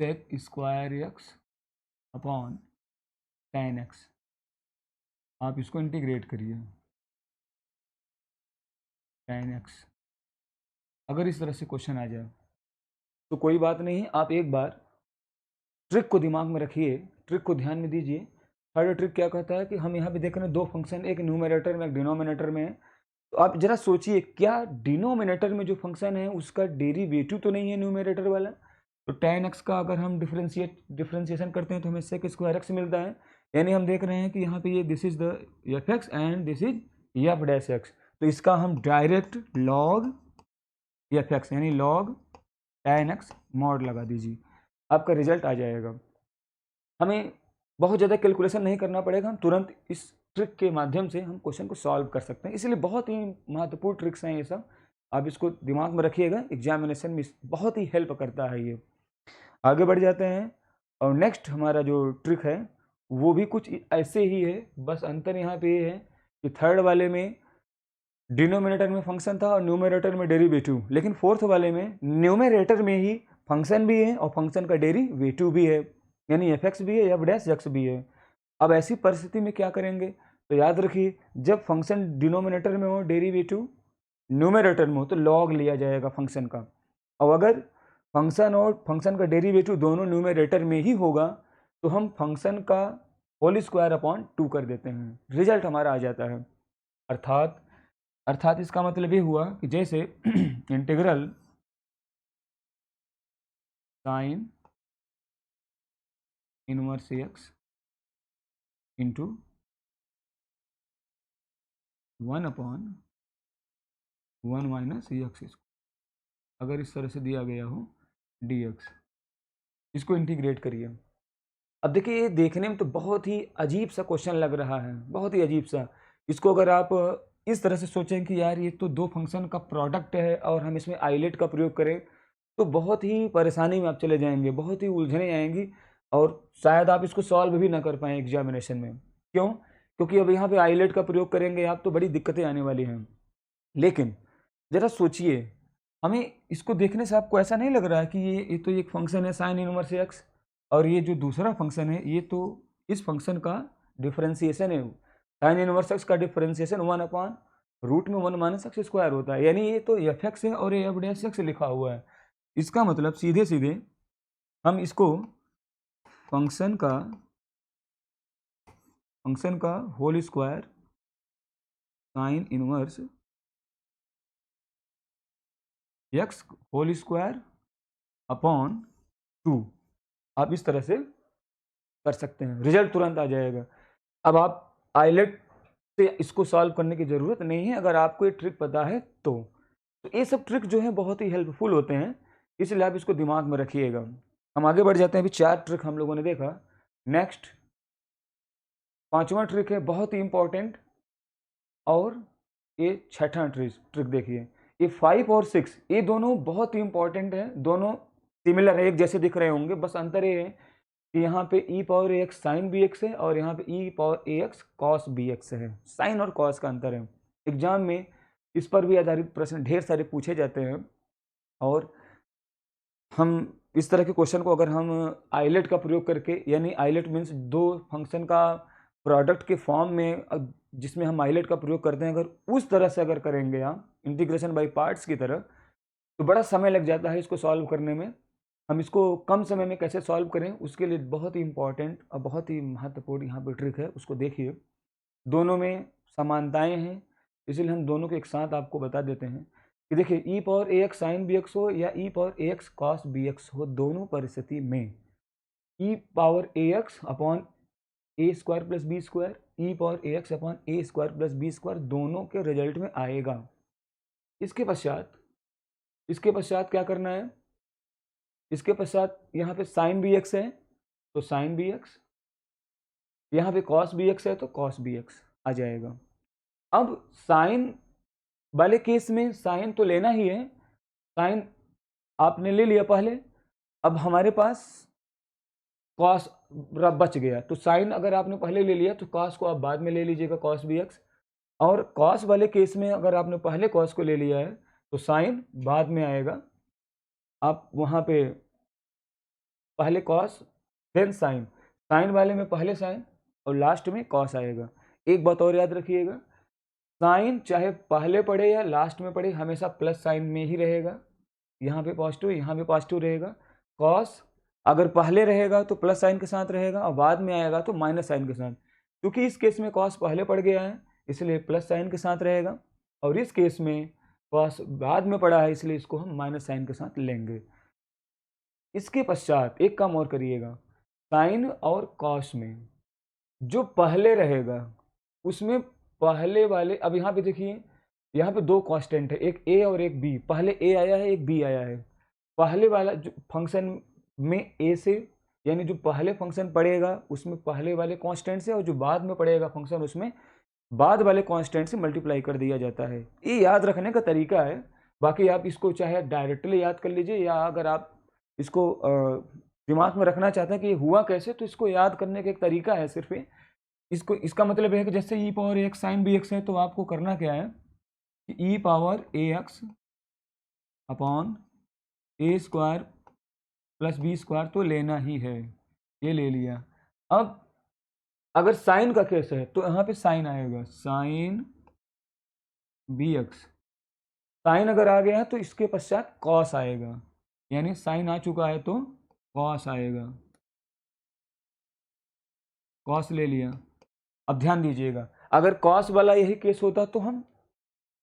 sec square X upon tan X, आप इसको इंटीग्रेट करिए टेन एक्स, अगर इस तरह से क्वेश्चन आ जाए तो कोई बात नहीं, आप एक बार ट्रिक को दिमाग में रखिए, ट्रिक को ध्यान में दीजिए। थर्ड ट्रिक क्या कहता है कि हम यहाँ पे देख रहे हैं दो फंक्शन, एक न्यूमरेटर में एक डिनोमिनेटर में है। तो आप जरा सोचिए, क्या डिनोमिनेटर में जो फंक्शन है उसका डेरिवेटिव तो नहीं है न्यूमरेटर वाला? तो tan x का अगर हम डिफ्रेंशिएशन करते हैं तो हमें sec स्क्वायर x मिलता है। यानी हम देख रहे हैं कि यहाँ पे ये this is the F x and this is F dash x. तो इसका हम डायरेक्ट लॉग एफ एक्स यानी लॉग tan x मॉड लगा दीजिए, आपका रिजल्ट आ जाएगा। हमें बहुत ज़्यादा कैलकुलेशन नहीं करना पड़ेगा, हम तुरंत इस ट्रिक के माध्यम से हम क्वेश्चन को सॉल्व कर सकते हैं। इसलिए बहुत ही महत्वपूर्ण ट्रिक्स हैं ये सब, आप इसको दिमाग में रखिएगा, एग्जामिनेशन में बहुत ही हेल्प करता है ये। आगे बढ़ जाते हैं और नेक्स्ट हमारा जो ट्रिक है वो भी कुछ ऐसे ही है, बस अंतर यहाँ पे ये है कि थर्ड वाले में डिनोमिनेटर में फंक्शन था और न्यूमरेटर में डेरिवेटिव, लेकिन फोर्थ वाले में न्यूमरेटर में ही फंक्शन भी है और फंक्शन का डेरिवेटिव भी है, यानी एफ एक्स भी है, एफ डैश एक्स भी है। अब ऐसी परिस्थिति में क्या करेंगे? तो याद रखिए, जब फंक्शन डिनोमिनेटर में हो, डेरिवेटिव न्यूमरेटर में हो, तो लॉग लिया जाएगा फंक्शन का। और अगर फंक्शन और फंक्शन का डेरिवेटिव दोनों न्यूमरेटर में ही होगा तो हम फंक्शन का होल स्क्वायर अपॉन 2 कर देते हैं, रिजल्ट हमारा आ जाता है। अर्थात इसका मतलब ये हुआ कि जैसे integral sign inverse x into 1/1 minus x, अगर इस तरह से दिया गया हो dx, इसको इंटीग्रेट करिए। अब देखिए, ये देखने में तो बहुत ही अजीब सा क्वेश्चन लग रहा है, बहुत ही अजीब सा। इसको अगर आप इस तरह से सोचें कि यार ये तो दो फंक्शन का प्रोडक्ट है और हम इसमें आइलेट का प्रयोग करें, तो बहुत ही परेशानी में आप चले जाएंगे, बहुत ही उलझने आएंगी और शायद आप इसको सॉल्व भी ना कर पाएँ एग्जामिनेशन में। क्यों? क्योंकि अब यहाँ पे आइलेट का प्रयोग करेंगे आप तो बड़ी दिक्कतें आने वाली हैं। लेकिन ज़रा सोचिए, हमें इसको देखने से आपको ऐसा नहीं लग रहा है कि ये तो एक फंक्शन है साइन इनवर्स एक्स, और ये जो दूसरा फंक्शन है ये तो इस फंक्शन का डिफरेंशिएशन है। साइन इनवर्स एक्स का डिफरेंशिएशन 1/√1 माइनस एक्स स्क्वायर होता है, यानी ये तो एफ एक्स है और ये एफ डैश एक्स लिखा हुआ है। इसका मतलब सीधे सीधे हम इसको फंक्शन का whole square sine inverse X whole square upon 2, आप इस तरह से कर सकते हैं, रिजल्ट तुरंत आ जाएगा। अब आप आइलेट से इसको सॉल्व करने की ज़रूरत नहीं है, अगर आपको ये ट्रिक पता है तो ये सब ट्रिक जो है बहुत ही हेल्पफुल होते हैं, इसलिए आप इसको दिमाग में रखिएगा। हम आगे बढ़ जाते हैं। अभी 4 ट्रिक हम लोगों ने देखा, नेक्स्ट 5वां ट्रिक है बहुत ही इंपॉर्टेंट, और ये 6वां ट्रिक देखिए। ये 5 और 6 ये दोनों बहुत ही इंपॉर्टेंट है, दोनों सिमिलर है, एक जैसे दिख रहे होंगे, बस अंतर ये है कि यहाँ पे e power ax sine B x है और यहाँ पे e power ax cos B x है। साइन और कॉस का अंतर है। एग्जाम में इस पर भी आधारित प्रश्न ढेर सारे पूछे जाते हैं, और हम इस तरह के क्वेश्चन को अगर हम आइलेट का प्रयोग करके, यानी आइलेट मीन्स दो फंक्शन का प्रोडक्ट के फॉर्म में जिसमें हम आइलेट का प्रयोग करते हैं, अगर उस तरह से अगर करेंगे हम इंटीग्रेशन बाय पार्ट्स की तरह, तो बड़ा समय लग जाता है इसको सॉल्व करने में। हम इसको कम समय में कैसे सॉल्व करें, उसके लिए बहुत ही इंपॉर्टेंट और बहुत ही महत्वपूर्ण यहाँ पर ट्रिक है, उसको देखिए। दोनों में समानताएं हैं, इसलिए हम दोनों को एक साथ आपको बता देते हैं कि देखिए, ई power a x sine B x हो या ई power a x cos B x हो, दोनों परिस्थिति में ई power a x upon a square plus b square, E power a x upon a square plus b square दोनों के रिजल्ट में आएगा। इसके पश्चात क्या करना है? इसके पश्चात यहाँ पे साइन बी एक्स है तो साइन बी एक्स, यहाँ पे कॉस बी एक्स है तो कॉस बी एक्स आ जाएगा। अब साइन वाले केस में साइन तो लेना ही है, साइन आपने ले लिया पहले, अब हमारे पास कॉस बच गया, तो साइन अगर आपने पहले ले लिया तो कॉस को आप बाद में ले लीजिएगा, कॉस बी एक्स। और कॉस वाले केस में अगर आपने पहले कॉस को ले लिया है तो साइन बाद में आएगा, आप वहाँ पे पहले कॉस देन साइन, साइन वाले में पहले साइन और लास्ट में कॉस आएगा। एक बात और याद रखिएगा, साइन चाहे पहले पढ़े या लास्ट में पढ़े हमेशा प्लस साइन में ही रहेगा, यहाँ पे पॉजिटिव, यहाँ पे पॉजिटिव रहेगा। कॉस अगर पहले रहेगा तो प्लस साइन के साथ रहेगा और बाद में आएगा तो माइनस साइन के साथ। क्योंकि इस केस में कॉस पहले पड़ गया है इसलिए प्लस साइन के साथ रहेगा, और इस केस में कॉस बाद में पड़ा है इसलिए इसको हम माइनस साइन के साथ लेंगे। इसके पश्चात एक काम और करिएगा, साइन और कॉस में जो पहले रहेगा उसमें पहले वाले, अब यहाँ पे देखिए यहाँ पे दो कांस्टेंट है, एक ए और एक बी। पहले ए आया है, एक बी आया है। पहले वाला जो फंक्शन में ए से, यानी जो पहले फंक्शन पड़ेगा उसमें पहले वाले कांस्टेंट से, और जो बाद में पड़ेगा फंक्शन उसमें बाद वाले कांस्टेंट से मल्टीप्लाई कर दिया जाता है। ये याद रखने का तरीका है। बाकी आप इसको चाहे डायरेक्टली याद कर लीजिए, या अगर आप इसको दिमाग में रखना चाहते हैं कि ये हुआ कैसे, तो इसको याद करने का एक तरीका है सिर्फ ये। इसको, इसका मतलब है कि जैसे e power x sine B x है, तो आपको करना क्या है कि e power a x upon a square plus b square तो लेना ही है, ये ले लिया। अब अगर साइन का केस है तो यहाँ पे साइन आएगा, साइन बी एक्स। साइन अगर आ गया है तो इसके पश्चात कॉस आएगा, यानी साइन आ चुका है तो कॉस आएगा, कॉस ले लिया। अब ध्यान दीजिएगा, अगर कॉस वाला यही केस होता तो हम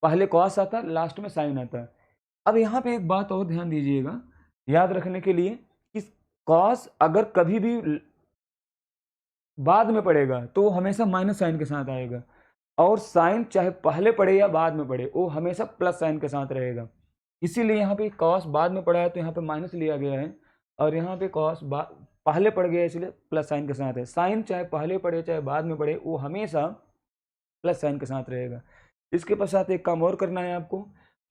पहले कॉस आता, लास्ट में साइन आता। अब यहाँ पे एक बात और ध्यान दीजिएगा याद रखने के लिए, कि कॉस अगर कभी भी बाद में पड़ेगा तो वो हमेशा माइनस साइन के साथ आएगा, और साइन चाहे पहले पड़े या बाद में पड़े वो हमेशा प्लस साइन के साथ रहेगा। इसीलिए यहाँ पे कॉस बाद में पड़ा है तो यहाँ पे माइनस लिया गया है, और यहाँ पे कॉस पहले पड़ गया है इसलिए प्लस साइन के साथ है। साइन चाहे पहले पड़े चाहे बाद में पड़े वो हमेशा प्लस साइन के साथ रहेगा। इसके पश्चात एक काम और करना है आपको,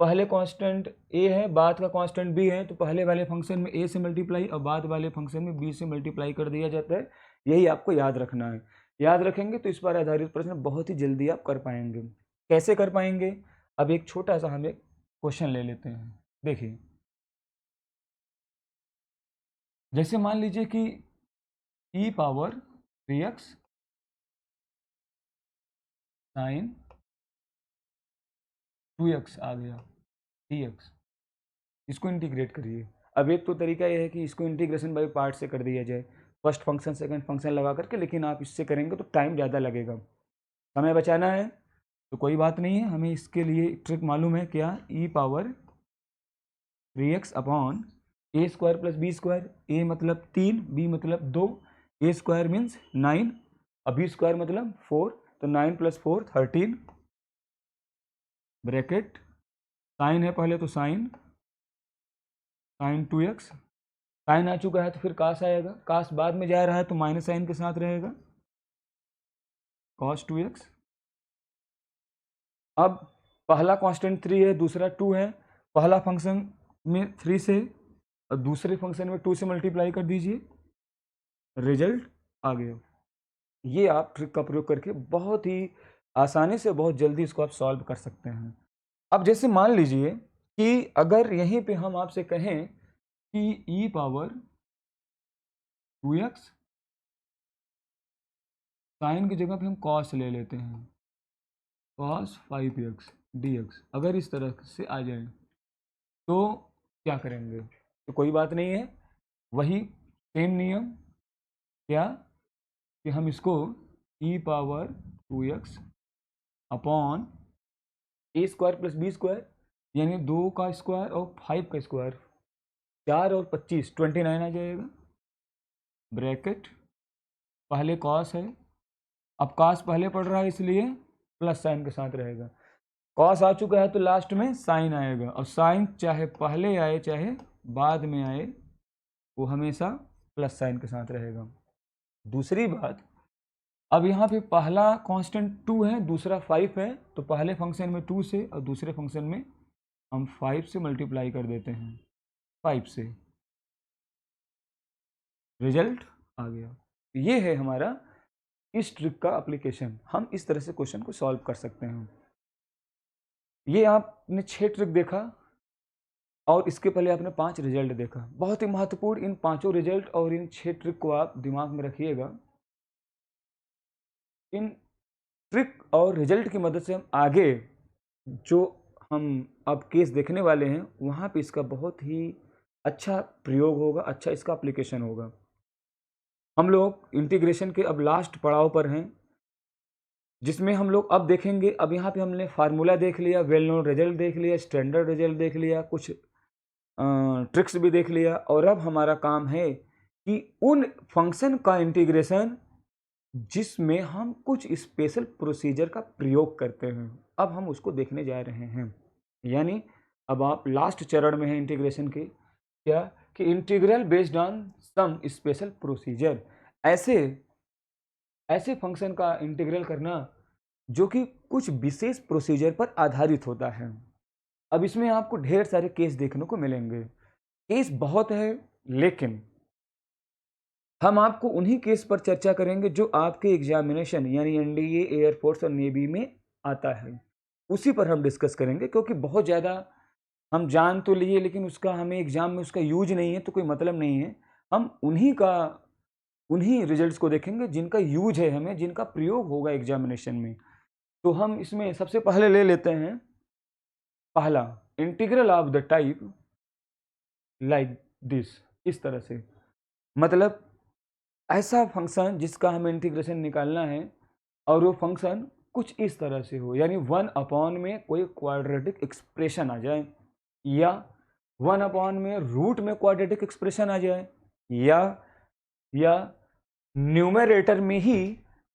पहले कांस्टेंट ए है, बाद का कांस्टेंट बी है, तो पहले वाले फंक्शन में ए से मल्टीप्लाई और बाद वाले फंक्शन में बी से मल्टीप्लाई कर दिया जाता है। यही आपको याद रखना है। याद रखेंगे तो इस पर आधारित प्रश्न बहुत ही जल्दी आप कर पाएंगे। कैसे कर पाएंगे, अब एक छोटा सा हम एक क्वेश्चन ले लेते हैं। देखिए, जैसे मान लीजिए कि e power 3x sign 2x आ गया dx, इसको इंटीग्रेट करिए। अब एक तो तरीका यह है कि इसको इंटीग्रेशन बाय पार्ट से कर दिया जाए, फर्स्ट फंक्शन सेकंड फंक्शन लगा करके, लेकिन आप इससे करेंगे तो टाइम ज़्यादा लगेगा, समय बचाना है तो कोई बात नहीं है। हमें इसके लिए ट्रिक मालूम है क्या, ई power 3x upon a square plus b square. ए मतलब 3, बी मतलब 2, ए स्क्वायर मीन्स 9 और बी स्क्वायर मतलब 4, तो 9 + 4 13 ब्रैकेट। साइन है पहले तो साइन 2x, साइन आ चुका है तो फिर कास आएगा, कास बाद में जा रहा है तो माइनस साइन के साथ रहेगा, cos 2x। अब पहला कांस्टेंट 3 है, दूसरा 2 है, पहला फंक्शन में 3 से और दूसरे फंक्शन में 2 से मल्टीप्लाई कर दीजिए, रिजल्ट आ गया। ये आप ट्रिक का प्रयोग करके बहुत ही आसानी से बहुत जल्दी इसको आप सॉल्व कर सकते हैं। अब जैसे मान लीजिए कि अगर यहीं पे हम आपसे कहें कि ई पावर 2x साइन की जगह पे हम कॉस ले लेते हैं, cos 5x dx, अगर इस तरह से आ जाए तो क्या करेंगे, तो कोई बात नहीं है, वही सेम नियम, क्या कि हम इसको ई power 2x upon a square plus b square, यानी 2 का स्क्वायर और 5 का स्क्वायर, 4 और 25 29 आ जाएगा, ब्रैकेट। पहले कॉस है, अब कॉस पहले पड़ रहा है इसलिए प्लस साइन के साथ रहेगा, कॉस आ चुका है तो लास्ट में साइन आएगा, और साइन चाहे पहले आए चाहे बाद में आए वो हमेशा प्लस साइन के साथ रहेगा। दूसरी बात, अब यहाँ पे पहला कांस्टेंट 2 है, दूसरा 5 है, तो पहले फंक्शन में 2 से और दूसरे फंक्शन में हम 5 से मल्टीप्लाई कर देते हैं, 5 से, रिजल्ट आ गया। ये है हमारा इस ट्रिक का एप्लीकेशन। हम इस तरह से क्वेश्चन को सॉल्व कर सकते हैं। ये आपने 6 ट्रिक देखा और इसके पहले आपने 5 रिजल्ट देखा। बहुत ही महत्वपूर्ण इन 5 रिजल्ट और इन 6 ट्रिक को आप दिमाग में रखिएगा। इन ट्रिक और रिजल्ट की मदद से हम आगे जो हम अब केस देखने वाले हैं वहाँ पे इसका बहुत ही अच्छा प्रयोग होगा, अच्छा इसका एप्लीकेशन होगा। हम लोग इंटीग्रेशन के अब लास्ट पड़ाव पर हैं, जिसमें हम लोग अब देखेंगे। अब यहाँ पे हमने फार्मूला देख लिया, वेल नोन रिजल्ट देख लिया, स्टैंडर्ड रिजल्ट देख लिया, कुछ ट्रिक्स भी देख लिया, और अब हमारा काम है कि उन फंक्शन का इंटीग्रेशन जिसमें हम कुछ स्पेशल प्रोसीजर का प्रयोग करते हैं, अब हम उसको देखने जा रहे हैं। यानी अब आप लास्ट चरण में हैं इंटीग्रेशन के, क्या कि integral based on some special procedure, ऐसे ऐसे फंक्शन का इंटीग्रल करना जो कि कुछ विशेष प्रोसीजर पर आधारित होता है। अब इसमें आपको ढेर सारे केस देखने को मिलेंगे, केस बहुत है, लेकिन हम आपको उन्हीं केस पर चर्चा करेंगे जो आपके एग्जामिनेशन यानी एनडीए, एयरफोर्स और नेवी में आता है, उसी पर हम डिस्कस करेंगे। क्योंकि बहुत ज़्यादा हम जान तो लिए, लेकिन उसका हमें एग्जाम में उसका यूज नहीं है तो कोई मतलब नहीं है। हम उन्हीं रिजल्ट्स को देखेंगे जिनका यूज है हमें, जिनका प्रयोग होगा एग्जामिनेशन में। तो हम इसमें सबसे पहले ले लेते हैं पहला, integral of the type like this, इस तरह से। मतलब ऐसा फंक्शन जिसका हमें इंटीग्रेशन निकालना है और वो फंक्शन कुछ इस तरह से हो, यानी 1 में कोई क्वाड्रेटिक एक्सप्रेशन आ जाए, या 1 में रूट में क्वाड्रेटिक एक्सप्रेशन आ जाए, या न्यूमरेटर में ही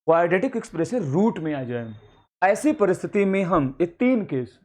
क्वाड्रेटिक एक्सप्रेशन रूट में आ जाए। ऐसी परिस्थिति में हम ये 3 केस,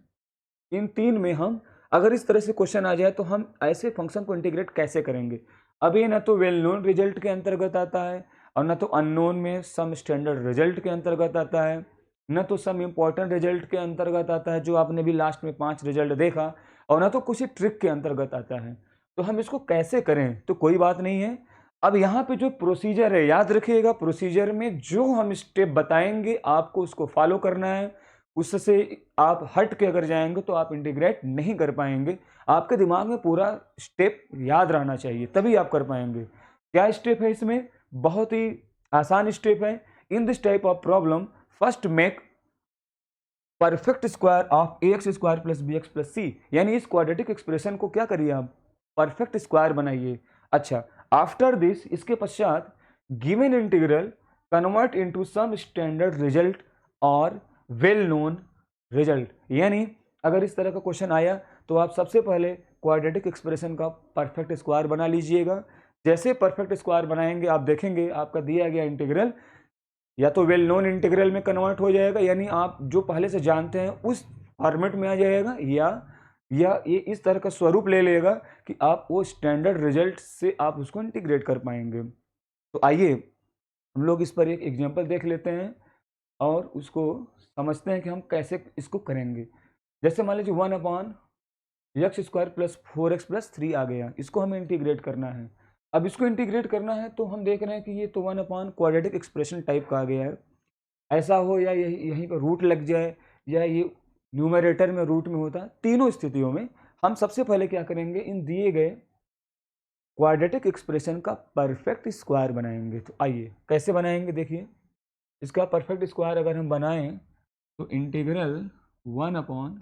इन 3 में हम अगर इस तरह से क्वेश्चन आ जाए तो हम ऐसे फंक्शन को इंटीग्रेट कैसे करेंगे। अब ये ना तो वेल नोन रिजल्ट के अंतर्गत आता है, और ना तो अननोन में सम स्टैंडर्ड रिजल्ट के अंतर्गत आता है, न तो सम इम्पॉर्टेंट रिजल्ट के अंतर्गत आता है जो आपने भी लास्ट में 5 रिजल्ट देखा, और ना तो कुछ ट्रिक के अंतर्गत आता है। तो हम इसको कैसे करें, तो कोई बात नहीं है। अब यहाँ पे जो प्रोसीजर है, याद रखिएगा, प्रोसीजर में जो हम स्टेप बताएंगे आपको उसको फॉलो करना है। उससे आप हट के अगर जाएंगे तो आप इंटीग्रेट नहीं कर पाएंगे। आपके दिमाग में पूरा स्टेप याद रहना चाहिए, तभी आप कर पाएंगे। क्या स्टेप है इसमें? बहुत ही आसान स्टेप है। In this type of problem first make perfect square of ax square plus b x plus c, यानी इस क्वाड्रेटिक एक्सप्रेशन को क्या करिए आप, परफेक्ट स्क्वायर बनाइए। अच्छा, आफ्टर दिस, इसके पश्चात given integral convert into some standard result और वेल नोन रिजल्ट। यानी अगर इस तरह का क्वेश्चन आया तो आप सबसे पहले क्वाड्रेटिक एक्सप्रेशन का परफेक्ट स्क्वायर बना लीजिएगा। जैसे परफेक्ट स्क्वायर बनाएंगे आप देखेंगे आपका दिया गया इंटीग्रल या तो वेल नोन इंटीग्रल में कन्वर्ट हो जाएगा, यानी आप जो पहले से जानते हैं उस फॉर्मेट में आ जाएगा, या ये इस तरह का स्वरूप ले लेगा कि आप वो स्टैंडर्ड रिजल्ट से आप उसको इंटीग्रेट कर पाएंगे। तो आइए हम लोग इस पर एक एग्जांपल देख लेते हैं और उसको समझते हैं कि हम कैसे इसको करेंगे। जैसे मान लीजिए 1/x square plus 4x plus 3 आ गया, इसको हमें इंटीग्रेट करना है। अब इसको इंटीग्रेट करना है तो हम देख रहे हैं कि ये तो 1 क्वाड्रेटिक एक्सप्रेशन टाइप का आ गया है। ऐसा हो या यहीं पर रूट लग जाए, या ये न्यूमरेटर में रूट में होता, तीनों स्थितियों में हम सबसे पहले क्या करेंगे, इन दिए गए क्वाड्रेटिक एक्सप्रेशन का परफेक्ट स्क्वायर बनाएंगे। तो आइए कैसे बनाएंगे, देखिए। इसका परफेक्ट स्क्वायर अगर हम बनाएं तो इंटीग्रल 1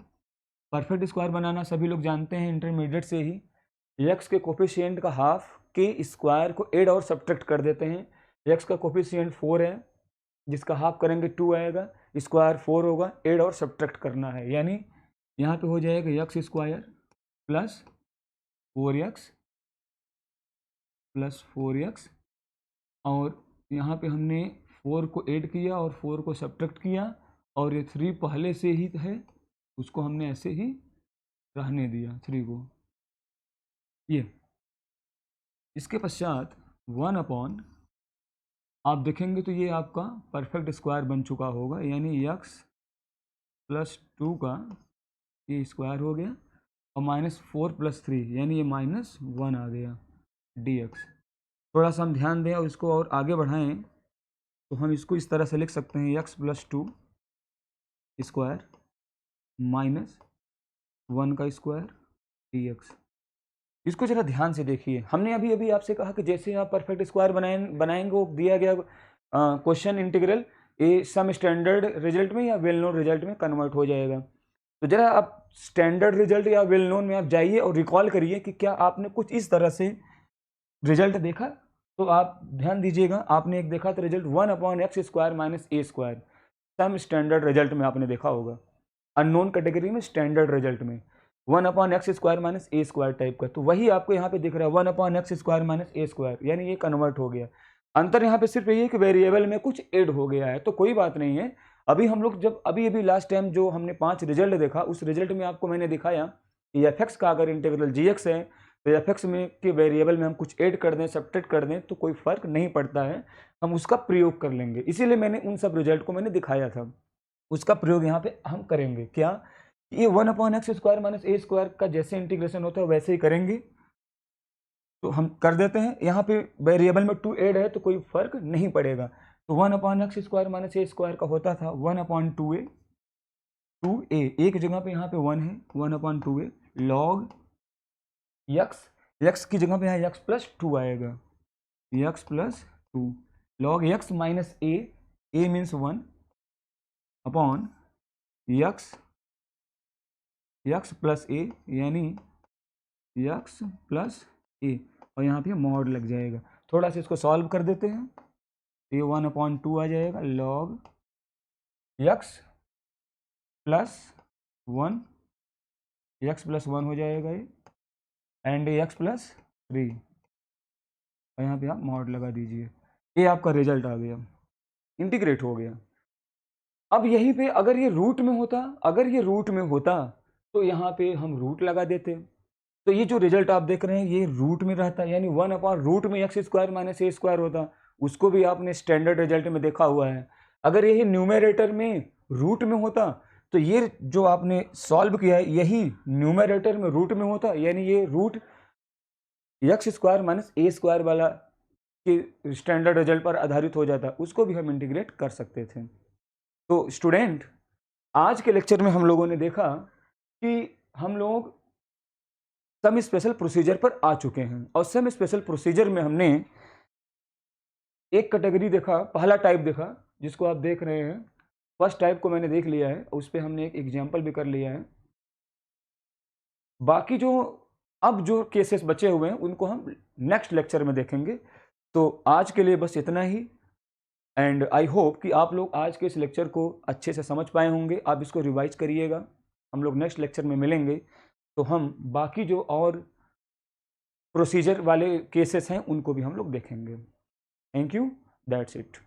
परफेक्ट स्क्वायर बनाना सभी लोग जानते हैं इंटरमीडिएट से ही। एक्स के कोफिशिएंट का हाफ के स्क्वायर को ऐड और सब्ट्रैक्ट कर देते हैं। एक्स का कोफिशिएंट 4 है, जिसका हाफ करेंगे 2 आएगा, स्क्वायर 4 होगा, ऐड और सब्ट्रैक्ट करना है। यानी यहाँ पे हो जाएगा x square plus 4x plus 4x, और यहाँ पे हमने 4 को ऐड किया और 4 को सब्ट्रैक्ट किया, और ये 3 पहले से ही है उसको हमने ऐसे ही रहने दिया 3 को। ये इसके पश्चात 1 आप देखेंगे तो ये आपका परफेक्ट स्क्वायर बन चुका होगा, यानी x प्लस 2 का ये स्क्वायर हो गया, और -4 प्लस 3 यानी ये -1 आ गया dx। थोड़ा सा हम ध्यान दें और इसको और आगे बढ़ाएं तो हम इसको इस तरह से लिख सकते हैं, x प्लस 2 स्क्वायर -1 का स्क्वायर dx। इसको जरा ध्यान से देखिए। हमने अभी अभी आपसे कहा कि जैसे आप परफेक्ट स्क्वायर बनाएंगे वो दिया गया क्वेश्चन इंटीग्रल ए सम स्टैंडर्ड रिजल्ट में या वेल नोन रिजल्ट में कन्वर्ट हो जाएगा। तो जरा आप स्टैंडर्ड रिजल्ट या वेल नोन में आप जाइए और रिकॉल करिए कि क्या आपने कुछ इस तरह से रिजल्ट देखा। तो आप ध्यान दीजिएगा, आपने एक देखा था रिजल्ट 1/x² माइनस ए स्क्वायर, सम स्टैंडर्ड रिजल्ट में आपने देखा होगा, अननोन कैटेगरी में स्टैंडर्ड रिजल्ट में 1/x² माइनस ए स्क्वायर टाइप का। तो वही आपको यहाँ पे दिख रहा है 1/x² माइनस ए स्क्वायर, यानी ये कन्वर्ट हो गया। अंतर यहाँ पे सिर्फ यही है कि वेरिएबल में कुछ ऐड हो गया है, तो कोई बात नहीं है। अभी हम लोग जब अभी लास्ट टाइम जो हमने 5 रिजल्ट देखा, उस रिजल्ट में आपको मैंने दिखाया कि एफ का अगर इंटीग्रल जी है तो एफ में के वेरिएबल में हम कुछ ऐड कर दें, सब्ट्रैक्ट कर दें, तो कोई फर्क नहीं पड़ता है, हम उसका प्रयोग कर लेंगे। इसीलिए मैंने उन सब रिजल्ट को मैंने दिखाया था, उसका प्रयोग यहाँ पे हम करेंगे। क्या ये 1/x² माइनस ए स्क्वायर का जैसे इंटीग्रेशन होता है वैसे ही करेंगे। तो हम कर देते हैं, यहाँ पे वेरिएबल में 2 ऐड है तो कोई फर्क नहीं पड़ेगा। तो 1/x² माइनस ए स्क्वायर का होता था 1/2a, 2a एक जगह पे यहाँ पे 1 है, 1/2a log x की जगह पे यहाँ x प्लस 2 आएगा, x plus 2 log x minus a means 1 upon x plus a यानी x प्लस a, और यहाँ पे मॉड लग जाएगा। थोड़ा सा इसको सॉल्व कर देते हैं, ये 1/2 आ जाएगा log x plus 1, x plus 1 हो जाएगा ये, एंड x प्लस 3, और यहाँ पे आप मॉड लगा दीजिए। ये आपका रिजल्ट आ गया, इंटीग्रेट हो गया। अब यहीं पे अगर ये रूट में होता तो यहाँ पे हम रूट लगा देते। तो ये जो रिजल्ट आप देख रहे हैं ये रूट में रहता, यानी 1/रूट में x² माइनस ए स्क्वायर होता, उसको भी आपने स्टैंडर्ड रिजल्ट में देखा हुआ है। अगर यही न्यूमरेटर में रूट में होता तो ये जो आपने सॉल्व किया है यही न्यूमरेटर में रूट में होता, यानी ये रूट x² माइनस ए स्क्वायर वाला के स्टैंडर्ड रिजल्ट पर आधारित हो जाता, उसको भी हम इंटीग्रेट कर सकते थे। तो स्टूडेंट, आज के लेक्चर में हम लोगों ने देखा कि हम लोग सम स्पेशल प्रोसीजर पर आ चुके हैं, और सम स्पेशल प्रोसीजर में हमने एक कैटेगरी देखा, पहला टाइप देखा जिसको आप देख रहे हैं। फर्स्ट टाइप को मैंने देख लिया है, उस पर हमने एक एग्जाम्पल भी कर लिया है। बाकी अब जो केसेस बचे हुए हैं उनको हम नेक्स्ट लेक्चर में देखेंगे। तो आज के लिए बस इतना ही, एंड आई होप कि आप लोग आज के इस लेक्चर को अच्छे से समझ पाए होंगे। आप इसको रिवाइज करिएगा, हम लोग नेक्स्ट लेक्चर में मिलेंगे तो हम बाकी जो और प्रोसीजर वाले केसेस हैं उनको भी हम लोग देखेंगे। Thank you, that's it.